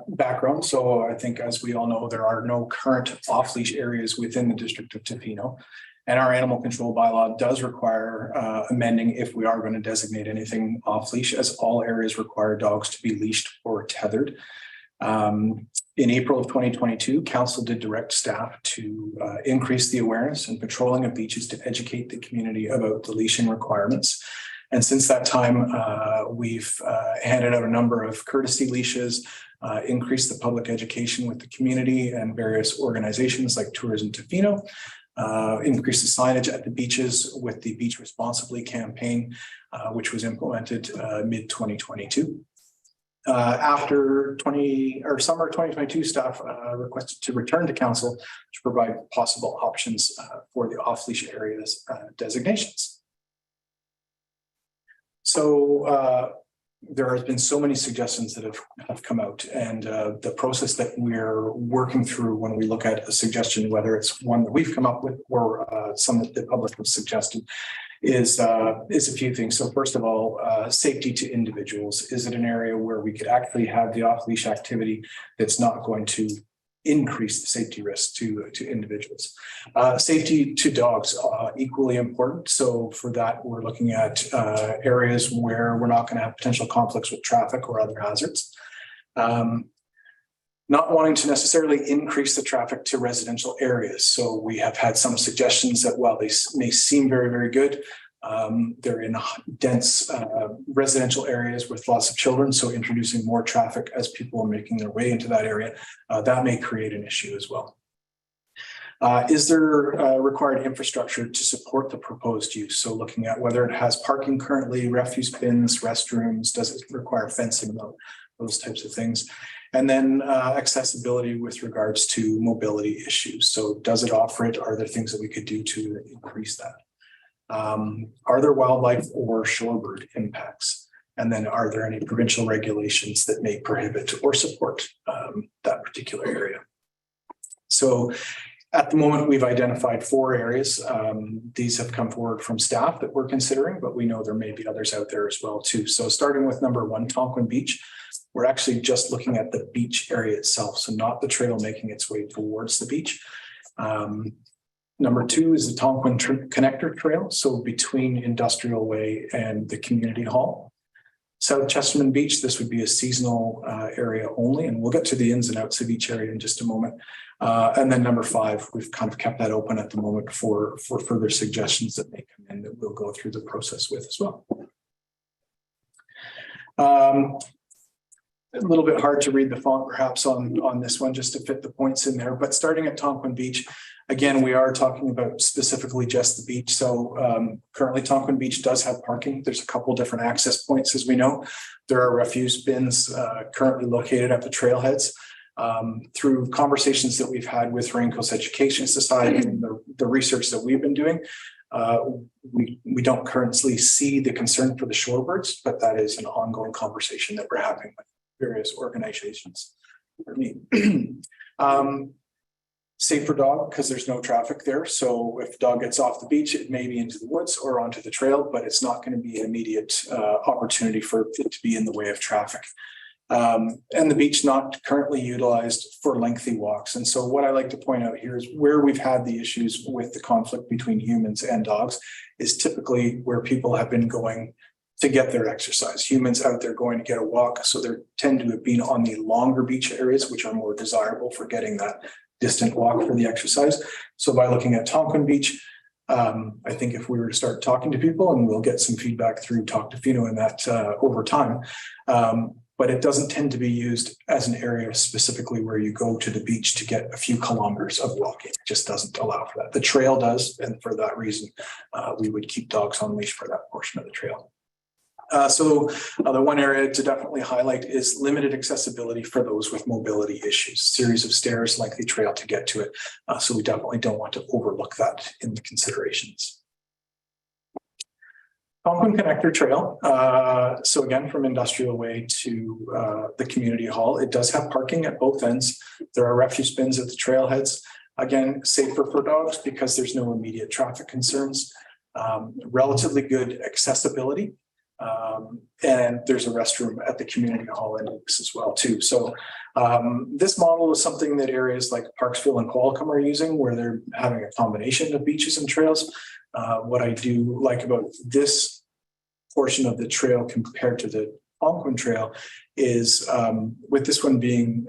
background. So I think, as we all know, there are no current off-leash areas within the District of Tofino, and our animal control bylaw does require amending if we are going to designate anything off-leash, as all areas require dogs to be leashed or tethered. In April of 2022, Council did direct staff to increase the awareness and patrolling of beaches to educate the community about the leashing requirements. And since that time, we've handed out a number of courtesy leashes, increased the public education with the community and various organizations like Tourism Tofino, increased the signage at the beaches with the Beach Responsibly campaign, which was implemented mid-2022. After summer 2022, staff requested to return to council to provide possible options for the off-leash areas designations. So there has been so many suggestions that have come out, and the process that we're working through when we look at a suggestion, whether it's one that we've come up with or some that the public has suggested, is a few things. So first of all, safety to individuals. Is it an area where we could actually have the off-leash activity that's not going to increase the safety risk to individuals? Safety to dogs, equally important. So for that, we're looking at areas where we're not going to have potential conflicts with traffic or other hazards. Not wanting to necessarily increase the traffic to residential areas. So we have had some suggestions that while they may seem very, very good, they're in dense residential areas with lots of children. So introducing more traffic as people are making their way into that area, that may create an issue as well. Is there required infrastructure to support the proposed use? So looking at whether it has parking currently, refuse bins, restrooms, does it require fencing, those types of things. And then accessibility with regards to mobility issues. So does it offer it? Are there things that we could do to increase that? Are there wildlife or shorebird impacts? And then are there any provincial regulations that may prohibit or support that particular area? So at the moment, we've identified 4 areas. These have come forward from staff that we're considering, but we know there may be others out there as well too. So starting with number 1, Tonquin Beach. We're actually just looking at the beach area itself, so not the trail making its way towards the beach. Number 2 is the Tonquin Connector Trail, so between Industrial Way and the Community Hall. South Chesterman Beach, this would be a seasonal area only, and we'll get to the ins and outs of each area in just a moment. And then number 5, we've kind of kept that open at the moment for further suggestions that may come in that we'll go through the process with as well. A little bit hard to read the font perhaps on this one just to fit the points in there, but starting at Tonquin Beach, again, we are talking about specifically just the beach. So currently Tonquin Beach does have parking. There's a couple different access points, as we know. There are refuse bins currently located at the trailheads. Through conversations that we've had with Rain Coast Education Society and the research that we've been doing, we don't currently see the concern for the shorebirds, but that is an ongoing conversation that we're having with various organizations. Safe for dog because there's no traffic there. So if dog gets off the beach, it may be into the woods or onto the trail, but it's not going to be an immediate opportunity for it to be in the way of traffic. And the beach not currently utilized for lengthy walks. And so what I like to point out here is where we've had the issues with the conflict between humans and dogs is typically where people have been going to get their exercise. Humans out there going to get a walk. So they tend to have been on the longer beach areas, which are more desirable for getting that distant walk for the exercise. So by looking at Tonquin Beach, I think if we were to start talking to people, and we'll get some feedback through Talk Tofino in that over time, but it doesn't tend to be used as an area specifically where you go to the beach to get a few kilometers of walking. It just doesn't allow for that. The trail does, and for that reason, we would keep dogs on leash for that portion of the trail. So the one area to definitely highlight is limited accessibility for those with mobility issues, series of stairs, lengthy trail to get to it. So we definitely don't want to overlook that in the considerations. Tonquin Connector Trail. So again, from Industrial Way to the Community Hall, it does have parking at both ends. There are refuse bins at the trailheads. Again, safer for dogs because there's no immediate traffic concerns. Relatively good accessibility. And there's a restroom at the Community Hall index as well too. So this model is something that areas like Parksville and Qualicum are using, where they're having a combination of beaches and trails. What I do like about this portion of the trail compared to the Tonquin Trail is with this one being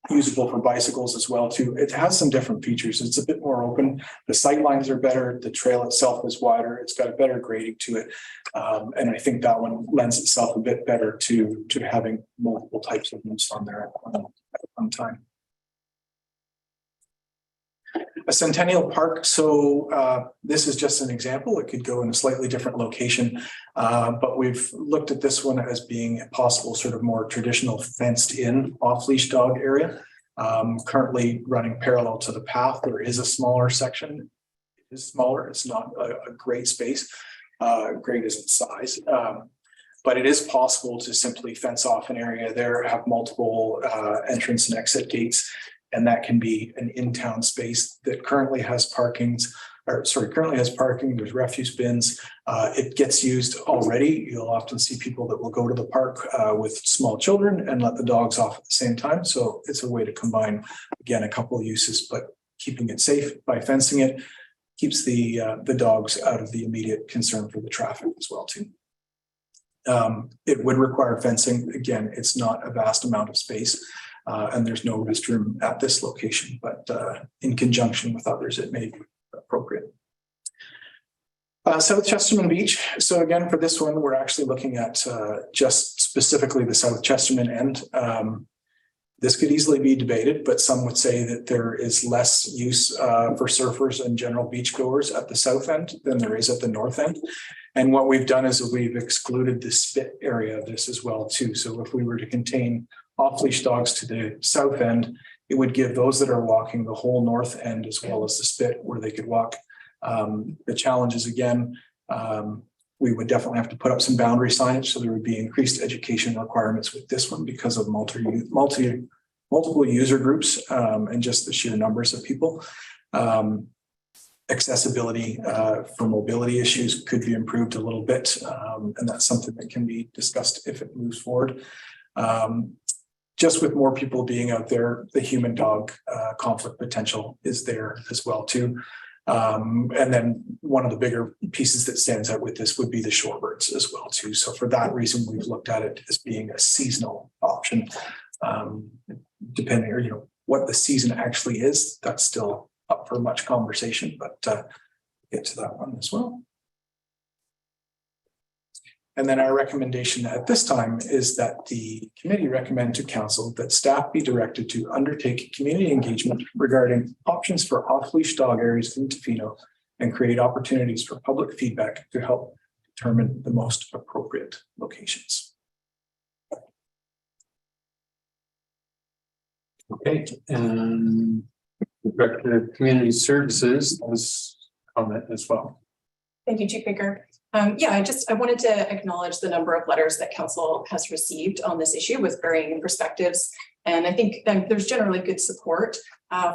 usable for bicycles as well too. It has some different features. It's a bit more open. The sight lines are better. The trail itself is wider. It's got a better grading to it. And I think that one lends itself a bit better to having multiple types of use on there at one time. A Centennial Park, so this is just an example. It could go in a slightly different location, but we've looked at this one as being a possible sort of more traditional fenced-in off-leash dog area. Currently running parallel to the path, there is a smaller section. It is smaller. It's not a great space. Great as its size. But it is possible to simply fence off an area there, have multiple entrance and exit gates, and that can be an in-town space that currently has parking. There's refuse bins. It gets used already. You'll often see people that will go to the park with small children and let the dogs off at the same time. So it's a way to combine, again, a couple of uses, but keeping it safe by fencing it keeps the dogs out of the immediate concern for the traffic as well too. It would require fencing. Again, it's not a vast amount of space, and there's no restroom at this location, but in conjunction with others, it may be appropriate. South Chesterman Beach. So again, for this one, we're actually looking at just specifically the South Chesterman end. This could easily be debated, but some would say that there is less use for surfers and general beachgoers at the south end than there is at the north end. And what we've done is we've excluded the spit area of this as well too. So if we were to contain off-leash dogs to the south end, it would give those that are walking the whole north end as well as the spit where they could walk. The challenge is, again, we would definitely have to put up some boundary signage. So there would be increased education requirements with this one because of multiple user groups and just the sheer numbers of people. Accessibility for mobility issues could be improved a little bit. And that's something that can be discussed if it moves forward. Just with more people being out there, the human dog conflict potential is there as well too. And then one of the bigger pieces that stands out with this would be the shorebirds as well too. So for that reason, we've looked at it as being a seasonal option. Depending on what the season actually is, that's still up for much conversation, but get to that one as well. And then our recommendation at this time is that the committee recommend to council that staff be directed to undertake community engagement regarding options for off-leash dog areas in Tofino and create opportunities for public feedback to help determine the most appropriate locations. Okay, and Director of Community Services has comment as well. Thank you, Chief Baker. I wanted to acknowledge the number of letters that council has received on this issue with varying perspectives. And I think there's generally good support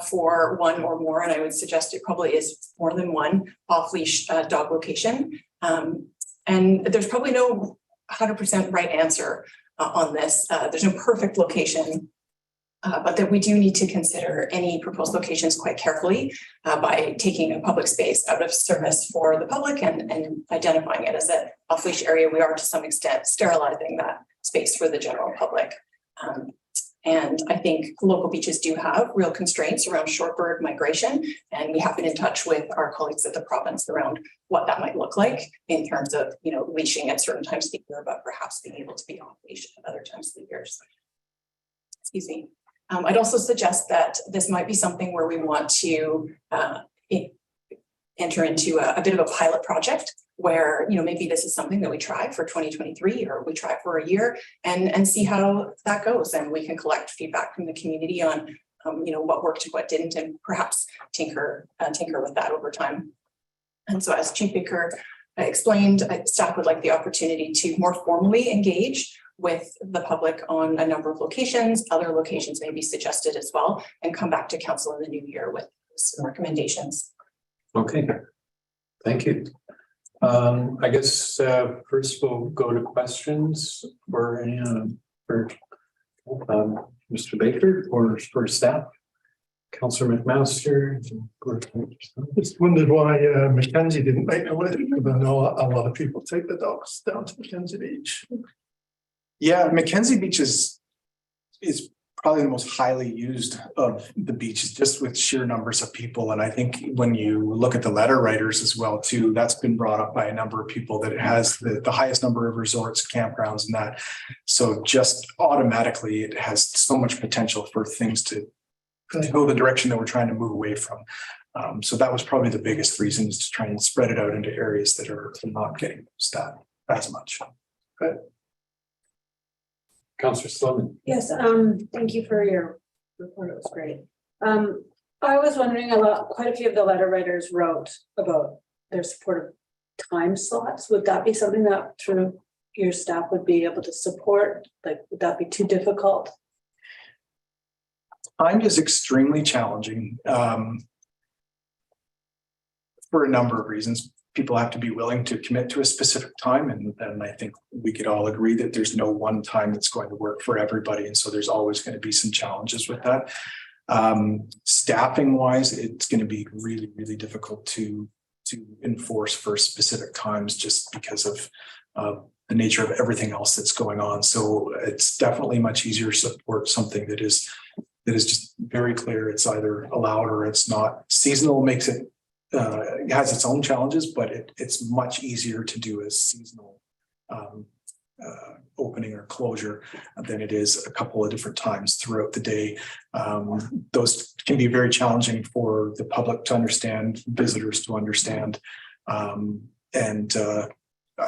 for one or more, and I would suggest it probably is more than one off-leash dog location. And there's probably no 100% right answer on this. There's no perfect location. But that we do need to consider any proposed locations quite carefully by taking a public space out of service for the public and identifying it as an off-leash area. We are to some extent sterilizing that space for the general public. And I think local beaches do have real constraints around shorebird migration. And we have been in touch with our colleagues at the province around what that might look like in terms of, leashing at certain times of the year, but perhaps being able to be off-leash at other times of the year. Excuse me. I'd also suggest that this might be something where we want to enter into a bit of a pilot project where, maybe this is something that we try for 2023 or we try for a year and see how that goes. And we can collect feedback from the community on, what worked and what didn't, and perhaps tinker with that over time. And so as Chief Baker explained, staff would like the opportunity to more formally engage with the public on a number of locations. Other locations may be suggested as well, and come back to council in the new year with some recommendations. Okay, thank you. I guess first we'll go to questions for Mr. Baker or for staff. Councillor McMaster. Just wondered why Mackenzie didn't make the list, because I know a lot of people take the dogs down to Mackenzie Beach. Yeah, Mackenzie Beach is probably the most highly used of the beaches, just with sheer numbers of people. And I think when you look at the letter writers as well too, that's been brought up by a number of people that it has the highest number of resorts, campgrounds, and that. So just automatically, it has so much potential for things to to go the direction that we're trying to move away from. So that was probably the biggest reason, is to try and spread it out into areas that are not getting used as much. Councillor Sloman. Yes, thank you for your report. It was great. I was wondering quite a few of the letter writers wrote about their support of time slots. Would that be something that through your staff would be able to support? Like, would that be too difficult? Time is extremely challenging for a number of reasons. People have to be willing to commit to a specific time, and I think we could all agree that there's no one time that's going to work for everybody, and so there's always going to be some challenges with that. Staffing wise, it's going to be really, really difficult to enforce for specific times, just because of the nature of everything else that's going on. So it's definitely much easier to support something that is just very clear. It's either allowed or it's not. Seasonal makes it has its own challenges, but it's much easier to do a seasonal opening or closure than it is a couple of different times throughout the day. Those can be very challenging for the public to understand, visitors to understand. I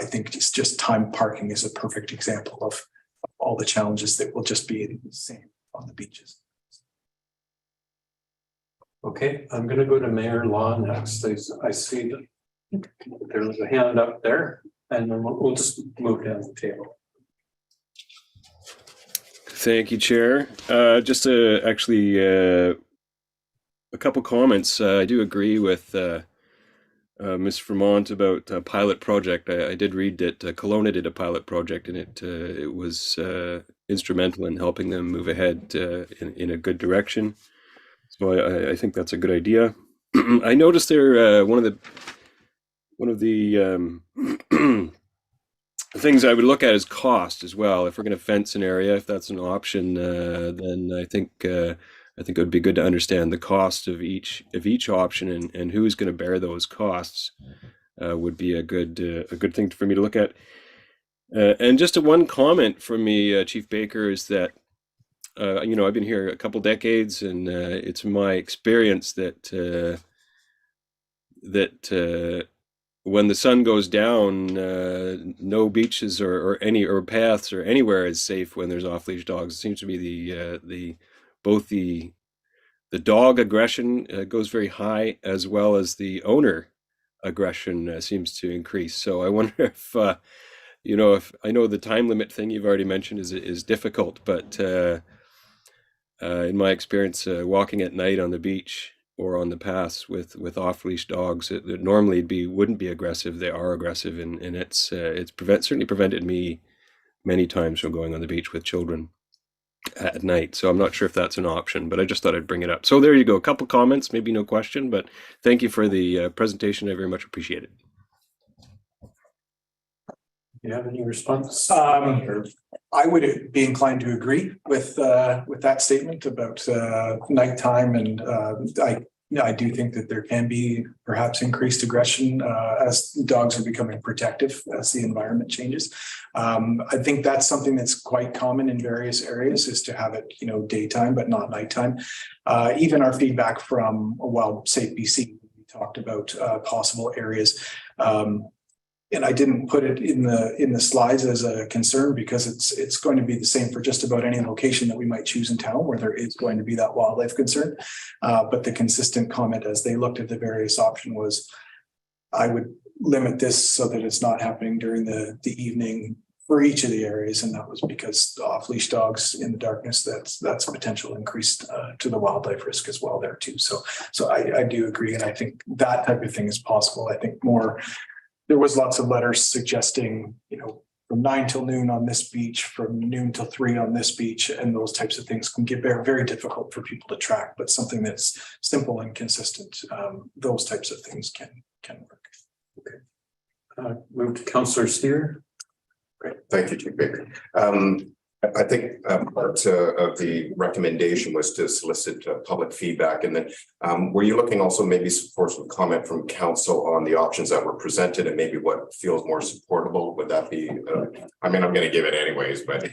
think it's just time parking is a perfect example of all the challenges that will just be the same on the beaches. Okay, I'm going to go to Mayor Law next. I see that there's a hand up there, and then we'll just move down the table. Thank you, Chair. Just actually a couple comments. I do agree with Ms. Fremont about a pilot project. I did read that Kelowna did a pilot project, and it was instrumental in helping them move ahead in a good direction. So I think that's a good idea. I noticed there one of the things I would look at is cost as well. If we're going to fence an area, if that's an option, then I think it would be good to understand the cost of each option and who is going to bear those costs. Would be a good thing for me to look at. And just one comment from me, Chief Baker, is that I've been here a couple decades, and it's my experience that when the sun goes down, no beaches or paths or anywhere is safe when there's off-leash dogs. It seems to be both the dog aggression goes very high, as well as the owner aggression seems to increase. So I wonder if if I know the time limit thing you've already mentioned is difficult, but in my experience, walking at night on the beach or on the paths with off-leash dogs, it normally wouldn't be aggressive. They are aggressive, and it's certainly prevented me many times from going on the beach with children at night. So I'm not sure if that's an option, but I just thought I'd bring it up. So there you go. A couple comments, maybe no question, but thank you for the presentation. I very much appreciate it. Do you have any response? I would be inclined to agree with that statement about nighttime, and I do think that there can be perhaps increased aggression as dogs are becoming protective as the environment changes. I think that's something that's quite common in various areas, is to have it daytime but not nighttime. Even our feedback from Safe BC, we talked about possible areas. And I didn't put it in the slides as a concern, because it's going to be the same for just about any location that we might choose in town where there is going to be that wildlife concern. But the consistent comment as they looked at the various option was, I would limit this so that it's not happening during the evening for each of the areas. And that was because the off-leash dogs in the darkness, that's a potential increase to the wildlife risk as well there too. So I do agree. And I think that type of thing is possible. I think there was lots of letters suggesting, from 9 till noon on this beach, from noon till 3 on this beach, and those types of things can get very, very difficult for people to track. But something that's simple and consistent, those types of things can work. Okay. Move to Councillor Steer. Great, thank you, Chief Baker. I think part of the recommendation was to solicit public feedback, and then were you looking also maybe for some comment from council on the options that were presented and maybe what feels more supportable? Would that be? I'm going to give it anyways, but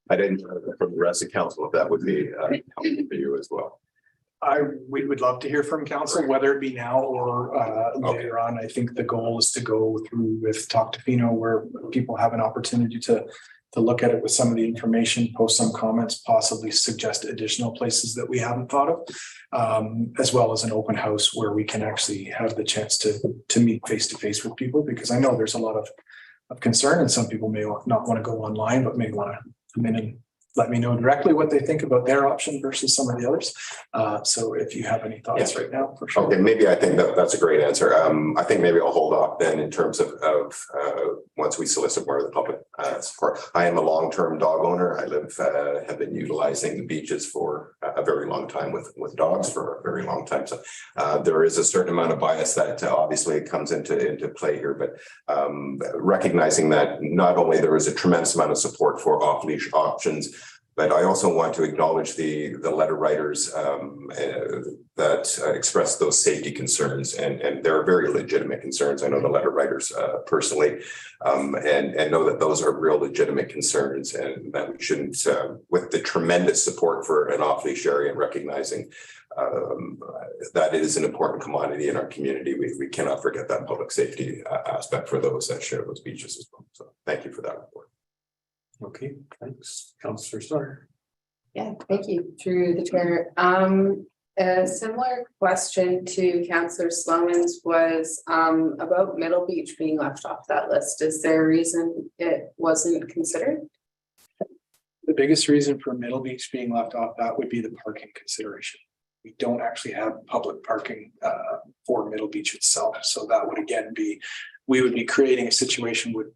I didn't from the rest of council if that would be helpful for you as well. We would love to hear from council, whether it be now or later on. I think the goal is to go through with Talk Tofino, where people have an opportunity to look at it with some of the information, post some comments, possibly suggest additional places that we haven't thought of, as well as an open house where we can actually have the chance to meet face to face with people, because I know there's a lot of concern, and some people may not want to go online, but may want to come in and let me know directly what they think about their option versus some of the others. So if you have any thoughts right now, for sure. Okay, maybe I think that's a great answer. I think maybe I'll hold off then in terms of once we solicit more of the public support. I am a long-term dog owner. I have been utilizing the beaches for a very long time with dogs for a very long time. So there is a certain amount of bias that obviously comes into play here, but recognizing that not only there is a tremendous amount of support for off-leash options, but I also want to acknowledge the letter writers that express those safety concerns, and they're very legitimate concerns. I know the letter writers personally, and know that those are real legitimate concerns, and that we shouldn't, with the tremendous support for an off-leash area and recognizing that it is an important commodity in our community. We cannot forget that public safety aspect for those that share those beaches as well. So thank you for that report. Okay, thanks. Councillor Sawyer. Yeah, thank you, through the chair. A similar question to Councillor Sloman's was about Middle Beach being left off that list. Is there a reason it wasn't considered? The biggest reason for Middle Beach being left off that would be the parking consideration. We don't actually have public parking for Middle Beach itself. So that would again be, we would be creating a situation would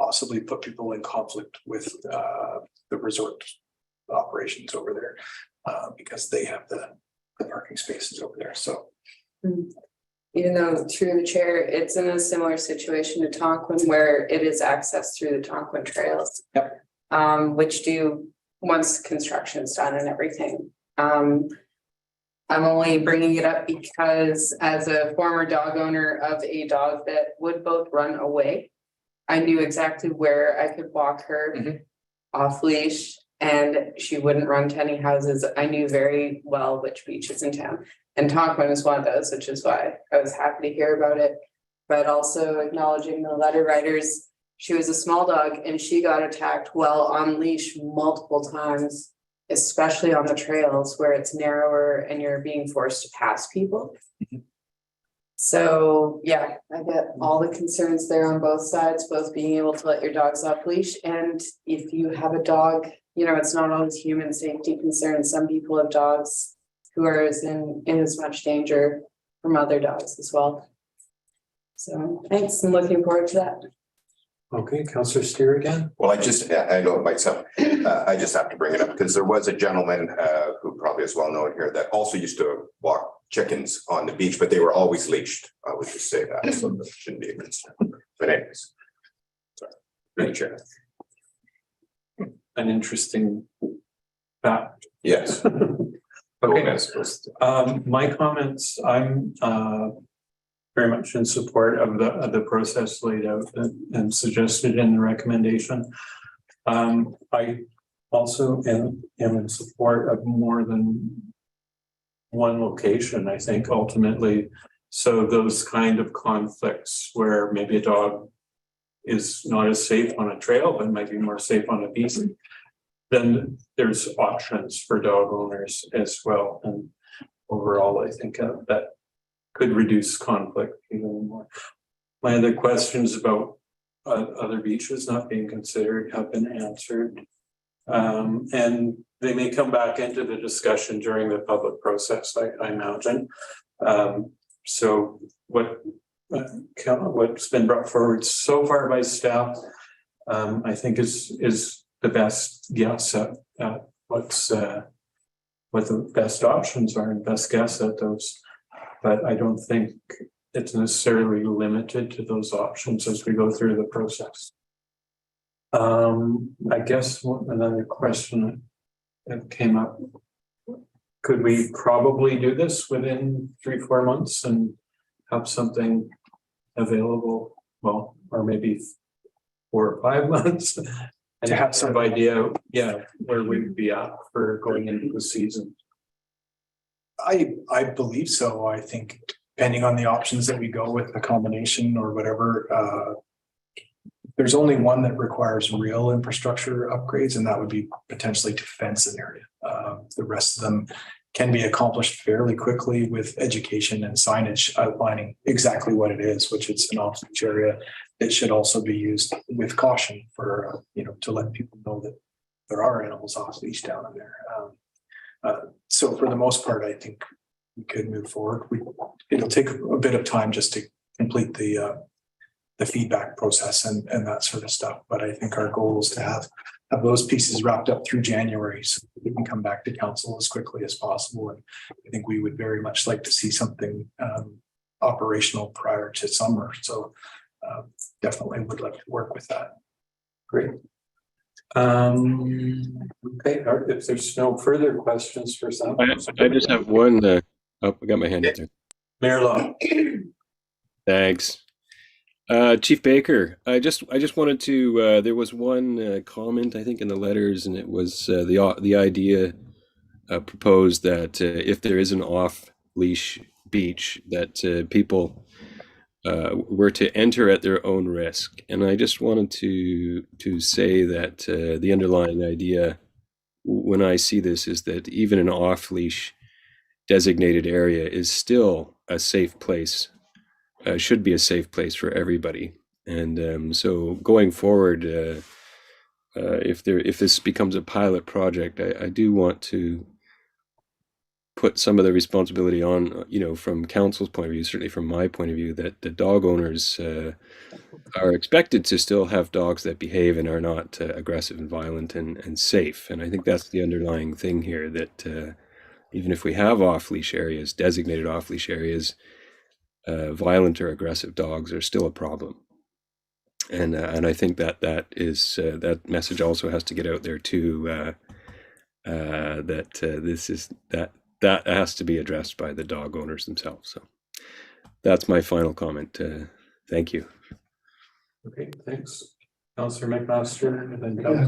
possibly put people in conflict with the resort operations over there because they have the parking spaces over there. So even though through the chair, it's in a similar situation to Tonquin where it is accessed through the Tonquin trails. Yep. Which do, once construction's done and everything. I'm only bringing it up because as a former dog owner of a dog that would both run away, I knew exactly where I could walk her off leash and she wouldn't run to any houses. I knew very well which beaches in town, and Tonquin is one of those, which is why I was happy to hear about it. But also acknowledging the letter writers, she was a small dog and she got attacked while on leash multiple times, especially on the trails where it's narrower and you're being forced to pass people. So yeah, I get all the concerns there on both sides, both being able to let your dogs off leash. And if you have a dog, you know, it's not always human safety concerns. Some people have dogs who are in as much danger from other dogs as well. So thanks, I'm looking forward to that. Okay, Councillor Steer again. Well, I know it might sound, I just have to bring it up because there was a gentleman who probably is well known here that also used to walk chickens on the beach, but they were always leashed. I would just say that, so that shouldn't be a concern. But anyways, sorry. Great chair. An interesting fact. Yes. Okay. My comments, I'm very much in support of the process laid out and suggested in the recommendation. I also am in support of more than one location, I think, ultimately. So those kind of conflicts where maybe a dog is not as safe on a trail, but might be more safe on a beach, then there's options for dog owners as well. And overall, I think that could reduce conflict even more. My other questions about other beaches not being considered have been answered. And they may come back into the discussion during the public process, I imagine. So what's been brought forward so far by staff, I think is the best guess at what the best options are and best guess at those. But I don't think it's necessarily limited to those options as we go through the process. I guess another question that came up, could we probably do this within 3-4 months and have something available, well, or maybe 4 or 5 months and have some idea, where we'd be at for going into the season? I believe so. I think depending on the options that we go with, the combination or whatever, there's only one that requires real infrastructure upgrades, and that would be potentially to fence an area. The rest of them can be accomplished fairly quickly with education and signage outlining exactly what it is, which it's an off-leash area. It should also be used with caution for, to let people know that there are animals off leash down in there. So for the most part, I think we could move forward. It'll take a bit of time just to complete the feedback process and that sort of stuff. But I think our goal is to have those pieces wrapped up through January so we can come back to council as quickly as possible. And I think we would very much like to see something operational prior to summer. So definitely would like to work with that. Great. Okay, if there's no further questions for some. I just have one. I got my hand up there. Mayor Law. Thanks. Chief Baker, I just wanted to, there was one comment, I think, in the letters, and it was the idea proposed that if there is an off-leash beach, that people were to enter at their own risk. And I just wanted to say that the underlying idea when I see this is that even an off-leash designated area is still a safe place. Should be a safe place for everybody, and so going forward, if this becomes a pilot project, I do want to put some of the responsibility on, from council's point of view, certainly from my point of view, that the dog owners are expected to still have dogs that behave and are not aggressive and violent and safe, and I think that's the underlying thing here. That even if we have off-leash areas, designated off-leash areas, violent or aggressive dogs are still a problem, and I think that is that message also has to get out there too. That has to be addressed by the dog owners themselves. So that's my final comment. Thank you. Okay, thanks, Councillor McMaster, and then Yeah,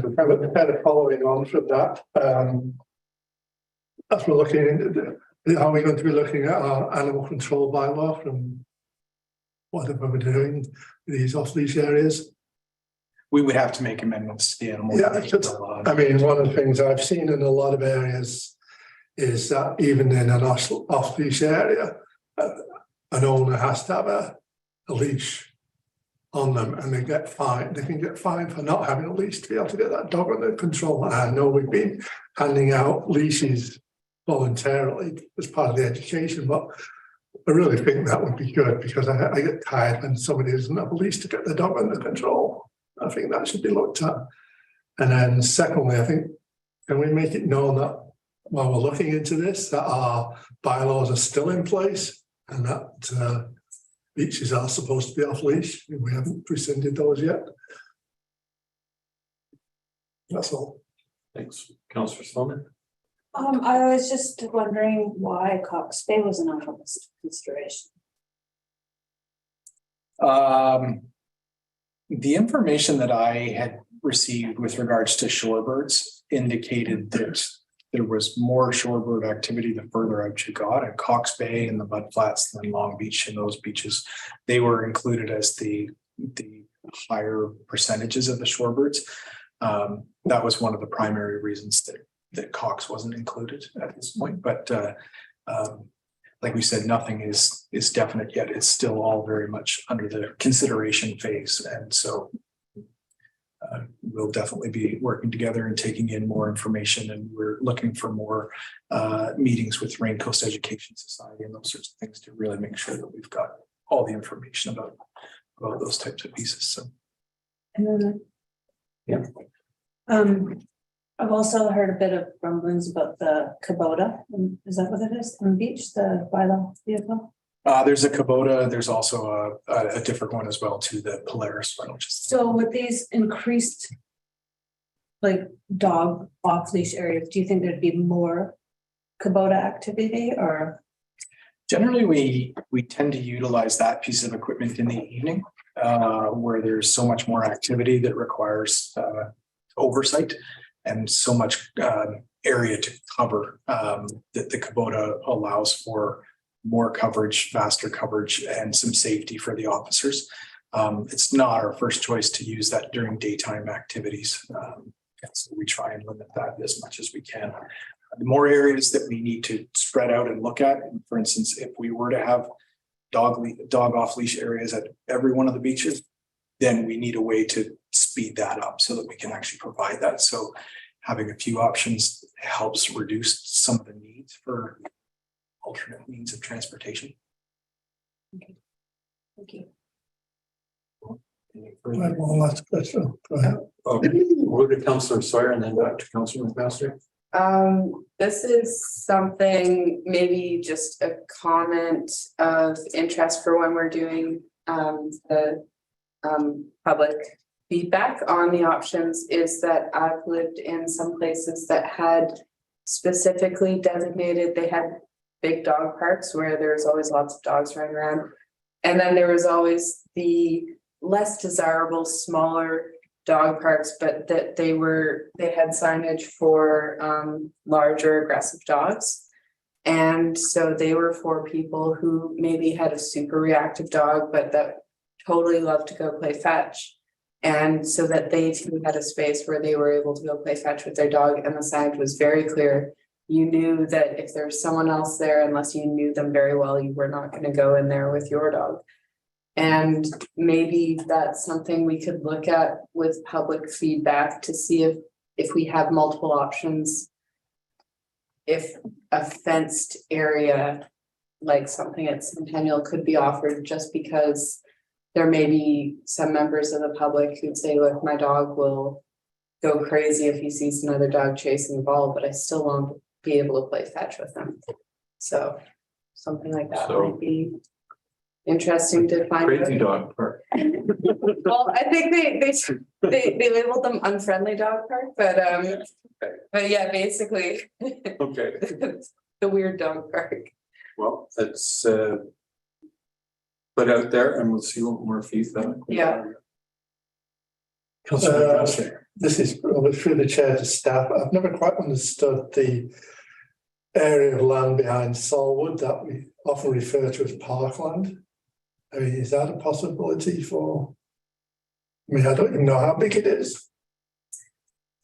kind of following on from that. As we're looking into are we going to be looking at our animal control bylaw from whatever we're doing these off-leash areas? We would have to make amendments to the animal. Yeah, I mean, one of the things I've seen in a lot of areas is that even in an off-leash area, an owner has to have a leash on them, and they get fined. They can get fined for not having a leash to be able to get that dog under control. I know we've been handing out leashes voluntarily as part of the education, but I really think that would be good, because I get tired when somebody doesn't have a leash to get the dog under control. I think that should be looked at. And then secondly, I think, can we make it known that while we're looking into this, that our bylaws are still in place and that beaches are supposed to be off leash? We haven't rescinded those yet. That's all. thanks, Councillor Sloman. I was just wondering why Cox Bay wasn't on this consideration. The information that I had received with regards to shorebirds indicated that there was more shorebird activity the further out you got, at Cox Bay and the Mud Flats than Long Beach. And those beaches, they were included as the higher percentages of the shorebirds. That was one of the primary reasons that Cox wasn't included at this point. But like we said, nothing is definite yet. It's still all very much under the consideration phase. And so we'll definitely be working together and taking in more information. And we're looking for more meetings with Rain Coast Education Society and those sorts of things to really make sure that we've got all the information about those types of pieces. So, And then, I've also heard a bit of rumblings about the Kubota. Is that what it is on the beach, the bylaw vehicle? There's a Kubota. There's also a different one as well too, the Polaris one. So with these increased like dog off leash areas, do you think there'd be more Kubota activity? Or generally we tend to utilize that piece of equipment in the evening where there's so much more activity that requires oversight and so much area to cover, that the Kubota allows for more coverage, faster coverage, and some safety for the officers. It's not our first choice to use that during daytime activities. So we try and limit that as much as we can. The more areas that we need to spread out and look at, for instance, if we were to have dog off leash areas at every one of the beaches, then we need a way to speed that up so that we can actually provide that. So having a few options helps reduce some of the needs for alternate means of transportation. Thank you. I have one last question. Go ahead. Okay, we'll go to Councillor Sawyer and then back to Councillor McMaster. This is something, maybe just a comment of interest for when we're doing the public feedback on the options, is that I've lived in some places that had specifically designated, they had big dog parks where there's always lots of dogs running around. And then there was always the less desirable, smaller dog parks, but that they had signage for larger aggressive dogs. And so they were for people who maybe had a super reactive dog, but that totally loved to go play fetch. And so that they too had a space where they were able to go play fetch with their dog. And the signage was very clear. You knew that if there's someone else there, unless you knew them very well, you were not going to go in there with your dog. And maybe that's something we could look at with public feedback to see if we have multiple options. If a fenced area, like something at Centennial, could be offered, just because there may be some members of the public who'd say, look, my dog will go crazy if he sees another dog chasing the ball, but I still want to be able to play fetch with them. So something like that might be interesting to find. Crazy dog park. Well, I think they labeled them unfriendly dog park, but yeah, basically. Okay. The weird dog park. Well, that's put out there and we'll see what more feedback. Yeah. Councillor McMaster. This is probably through the chair to staff. I've never quite understood the area of land behind Solwood that we often refer to as parkland. I mean, is that a possibility for? I mean, I don't even know how big it is.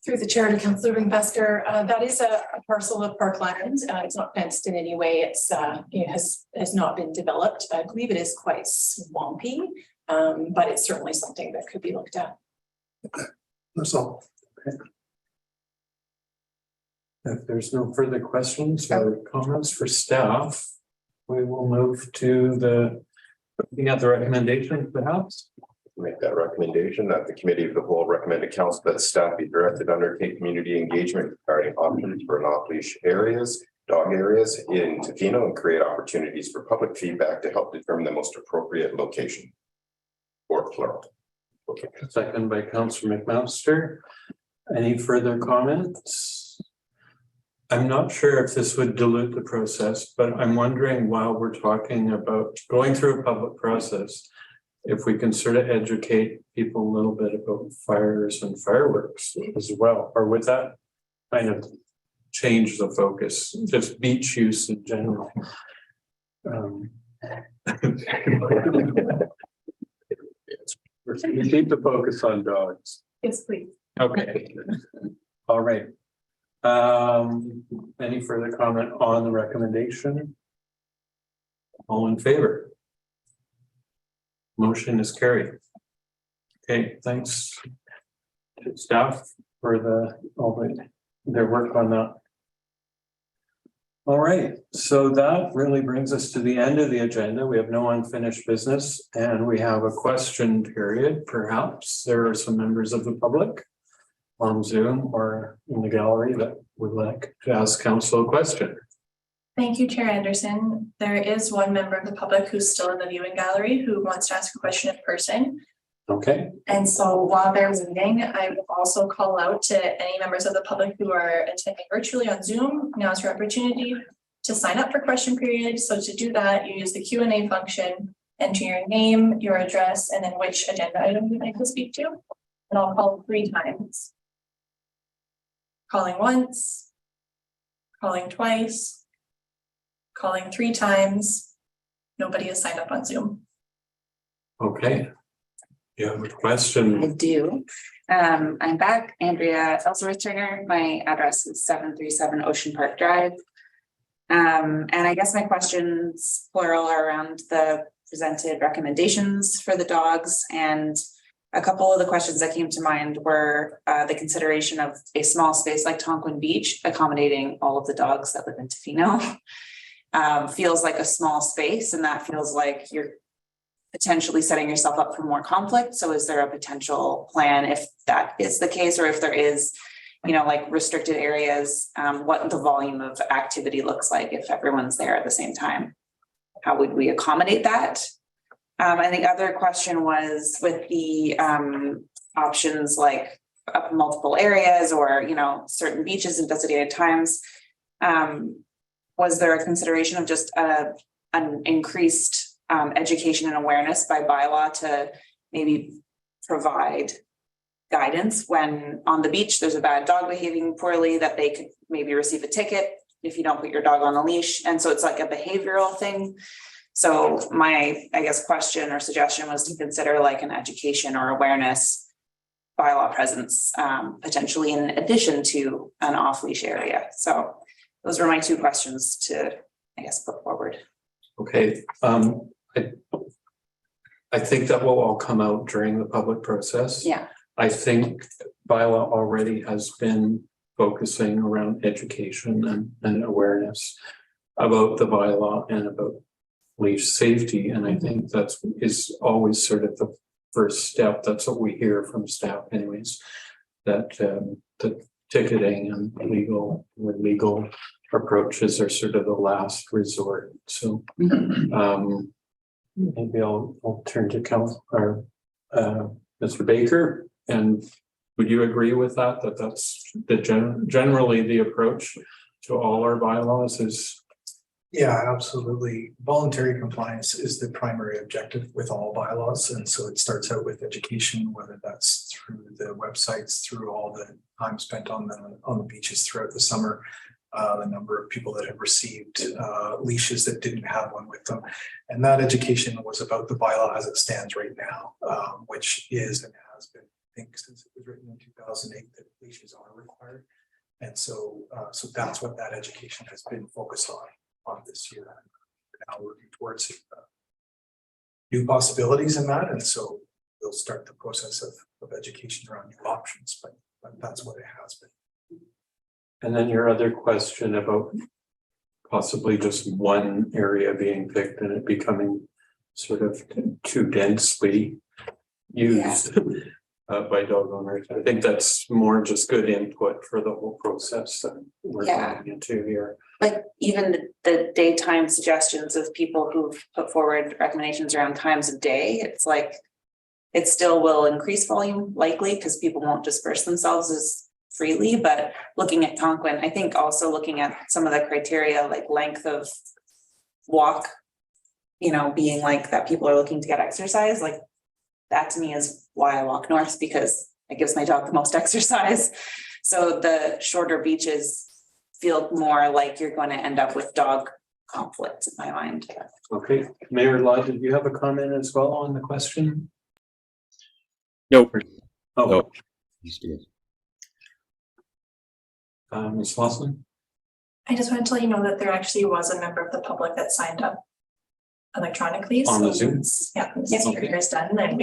Through the chair to Councillor McMaster, that is a parcel of parkland. It's not fenced in any way. It has not been developed. I believe it is quite swampy, but it's certainly something that could be looked at. Okay, that's all. Okay. If there's no further questions or comments for staff, we will move to looking at the recommendation, perhaps. Make that recommendation that the committee of the whole recommend to council that staff be directed to undertake community engagement regarding options for off-leash areas, dog areas in Tofino, and create opportunities for public feedback to help determine the most appropriate location, or plural. Okay. Second by Councillor McMaster. Any further comments? I'm not sure if this would dilute the process, but I'm wondering, while we're talking about going through a public process, if we can sort of educate people a little bit about fires and fireworks as well, or would that kind of change the focus, just beach use in general? We keep the focus on dogs. Yes, please. Okay. All right. Any further comment on the recommendation? All in favor? Motion is carried. Okay, thanks to staff for their work on that. All right, so that really brings us to the end of the agenda. We have no unfinished business and we have a question period. Perhaps there are some members of the public on Zoom or in the gallery that would like to ask council a question. Thank you, Chair Anderson. There is one member of the public who's still in the viewing gallery who wants to ask a question in person. Okay. And so while they're waiting, I will also call out to any members of the public who are attending virtually on Zoom. Now's your opportunity to sign up for question period. So to do that, you use the Q&A function, enter your name, your address, and then which agenda item you'd like to speak to. And I'll call 3 times. Calling once, calling twice, calling 3 times. Nobody has signed up on Zoom. Okay. You have a I question? do. I'm back, Andrea Turner. My address is 737 Ocean Park Drive. And I guess my questions plural are around the presented recommendations for the dogs. And a couple of the questions that came to mind were the consideration of a small space like Tonquin Beach accommodating all of the dogs that live in Tofino. Feels like a small space, and that feels like you're potentially setting yourself up for more conflict. So is there a potential plan if that is the case, or if there is, you know, like restricted areas, what the volume of activity looks like if everyone's there at the same time? How would we accommodate that? I think other question was with the options like up multiple areas or, you know, certain beaches and designated times. Was there a consideration of just an increased education and awareness by bylaw to maybe provide guidance when on the beach there's a bad dog behaving poorly, that they could maybe receive a ticket if you don't put your dog on a leash? And so it's like a behavioral thing. So my, I guess, question or suggestion was to consider like an education or awareness bylaw presence, potentially in addition to an off-leash area. So those were my 2 questions to, I guess, put forward. Okay. I think that will all come out during the public process. Yeah. I think bylaw already has been focusing around education and awareness about the bylaw and about leash safety. And I think is always sort of the first step. That's what we hear from staff anyways, that the ticketing and legal approaches are sort of the last resort. So maybe I'll turn to Council or Mr. Baker. And would you agree with that? That's the generally the approach to all our bylaws is? Yeah, absolutely. Voluntary compliance is the primary objective with all bylaws. And so it starts out with education, whether that's through the websites, through all the time spent on the beaches throughout the summer, the number of people that have received leashes that didn't have one with them. And that education was about the bylaw as it stands right now, which is and has been, I think, since it was written in 2008, that leashes are required. And so that's what that education has been focused on this year. Now working towards new possibilities in that, and so we'll start the process of education around new options, but that's what it has been. And then your other question about possibly just one area being picked and it becoming sort of too densely used by dog owners. I think that's more just good input for the whole process that we're going into here. Like even the daytime suggestions of people who've put forward recommendations around times of day, it's like it still will increase volume likely because people won't disperse themselves as freely. But looking at Tonquin, I think also looking at some of the criteria like length of walk, you know, being like that people are looking to get exercise, like that to me is why I walk north, because it gives my dog the most exercise. So the shorter beaches feel more like you're going to end up with dog conflict in my mind. Okay, Mayor Law, did you have a comment as well on the question? Nope. Oh, no. Ms. Lawson? I just wanted to let you know that there actually was a member of the public that signed up electronically. On the Zoom? Yeah, the Yes. speaker is done. I'm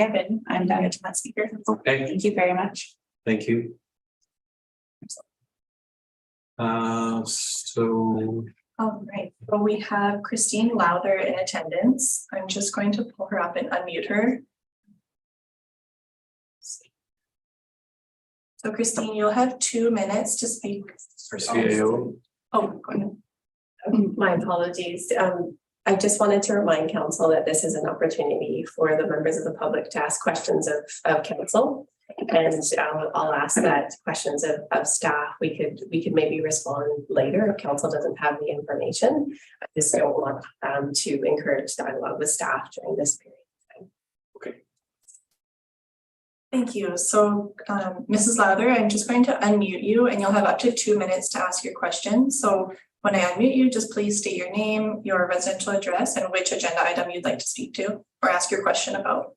done to that speaker. Okay, Thank you very much. thank you. So All right, well, we have Christine Lowther in attendance. I'm just going to pull her up and unmute her. So Christine, you'll have 2 minutes to speak. for CAO. Oh, go ahead. My apologies. I just wanted to remind council that this is an opportunity for the members of the public to ask questions of council. And I'll ask that questions of staff, we could maybe respond later if council doesn't have the information. I just don't want to encourage dialogue with staff during this period of time. Okay. Thank you. So Mrs. Lowther, I'm just going to unmute you and you'll have up to 2 minutes to ask your question. So When I unmute you, just please state your name, your residential address, and which agenda item you'd like to speak to or ask your question about.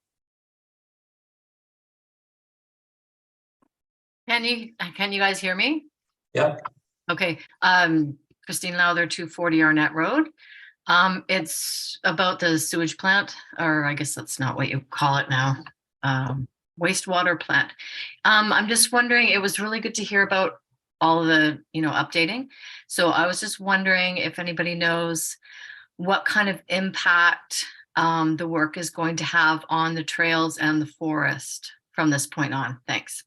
Can you guys hear me? Yeah. Okay, Christine Lowther, 240 Arnett Road. It's about the sewage plant, or I guess that's not what you call it now. Wastewater plant. I'm just wondering, it was really good to hear about all the, updating. So I was just wondering if anybody knows what kind of impact the work is going to have on the trails and the forest from this point on. Thanks.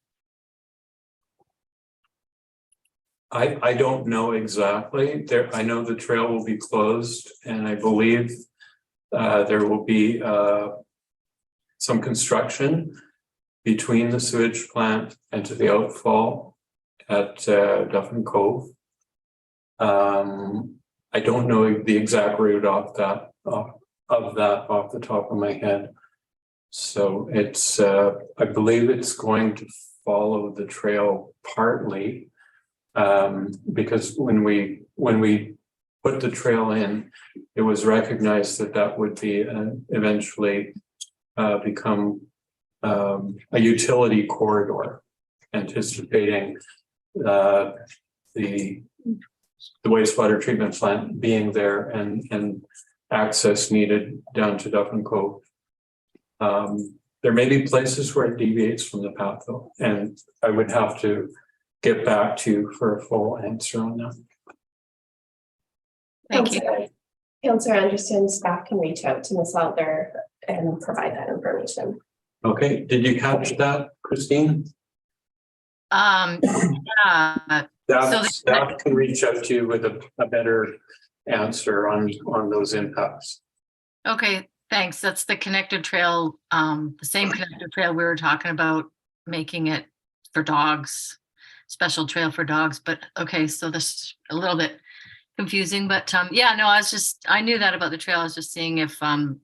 I don't know exactly. I know the trail will be closed, and I believe there will be some construction between the sewage plant and to the outfall at Duffin Cove. I don't know the exact route off the top of my head. So it's I believe it's going to follow the trail partly. Because when we put the trail in, it was recognized that would be eventually become a utility corridor, anticipating the wastewater treatment plant being there and access needed down to Duffin Cove. There may be places where it deviates from the path though, and I would have to get back to you for a full answer on that. Thank you. Councillor Anderson, staff can reach out to Ms. Lowther and provide that information. Okay, did you catch that, Christine? Yeah. Staff can reach out to you with a better answer on those impacts. Okay, thanks. That's the connected trail, the same connected trail we were talking about, making it for dogs. Special trail for dogs, but okay, so this a little bit confusing, but yeah, no, I knew that about the trail. I was just seeing if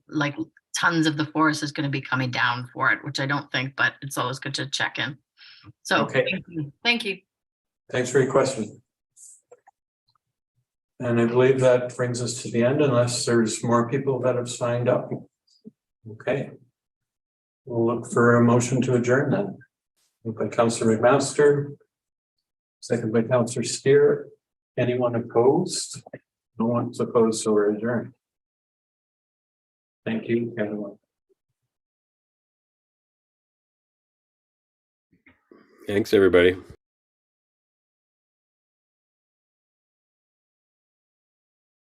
like tons of the forest is going to be coming down for it, which I don't think, but it's always good to check in. So okay. Thank you. Thanks for your question. And I believe that brings us to the end, unless there's more people that have signed up. Okay. We'll look for a motion to adjourn then. Moved by Councillor McMaster. Second by Councillor Steer. Anyone opposed? No one's opposed, so we're adjourned. Thank you, everyone. Thanks, everybody.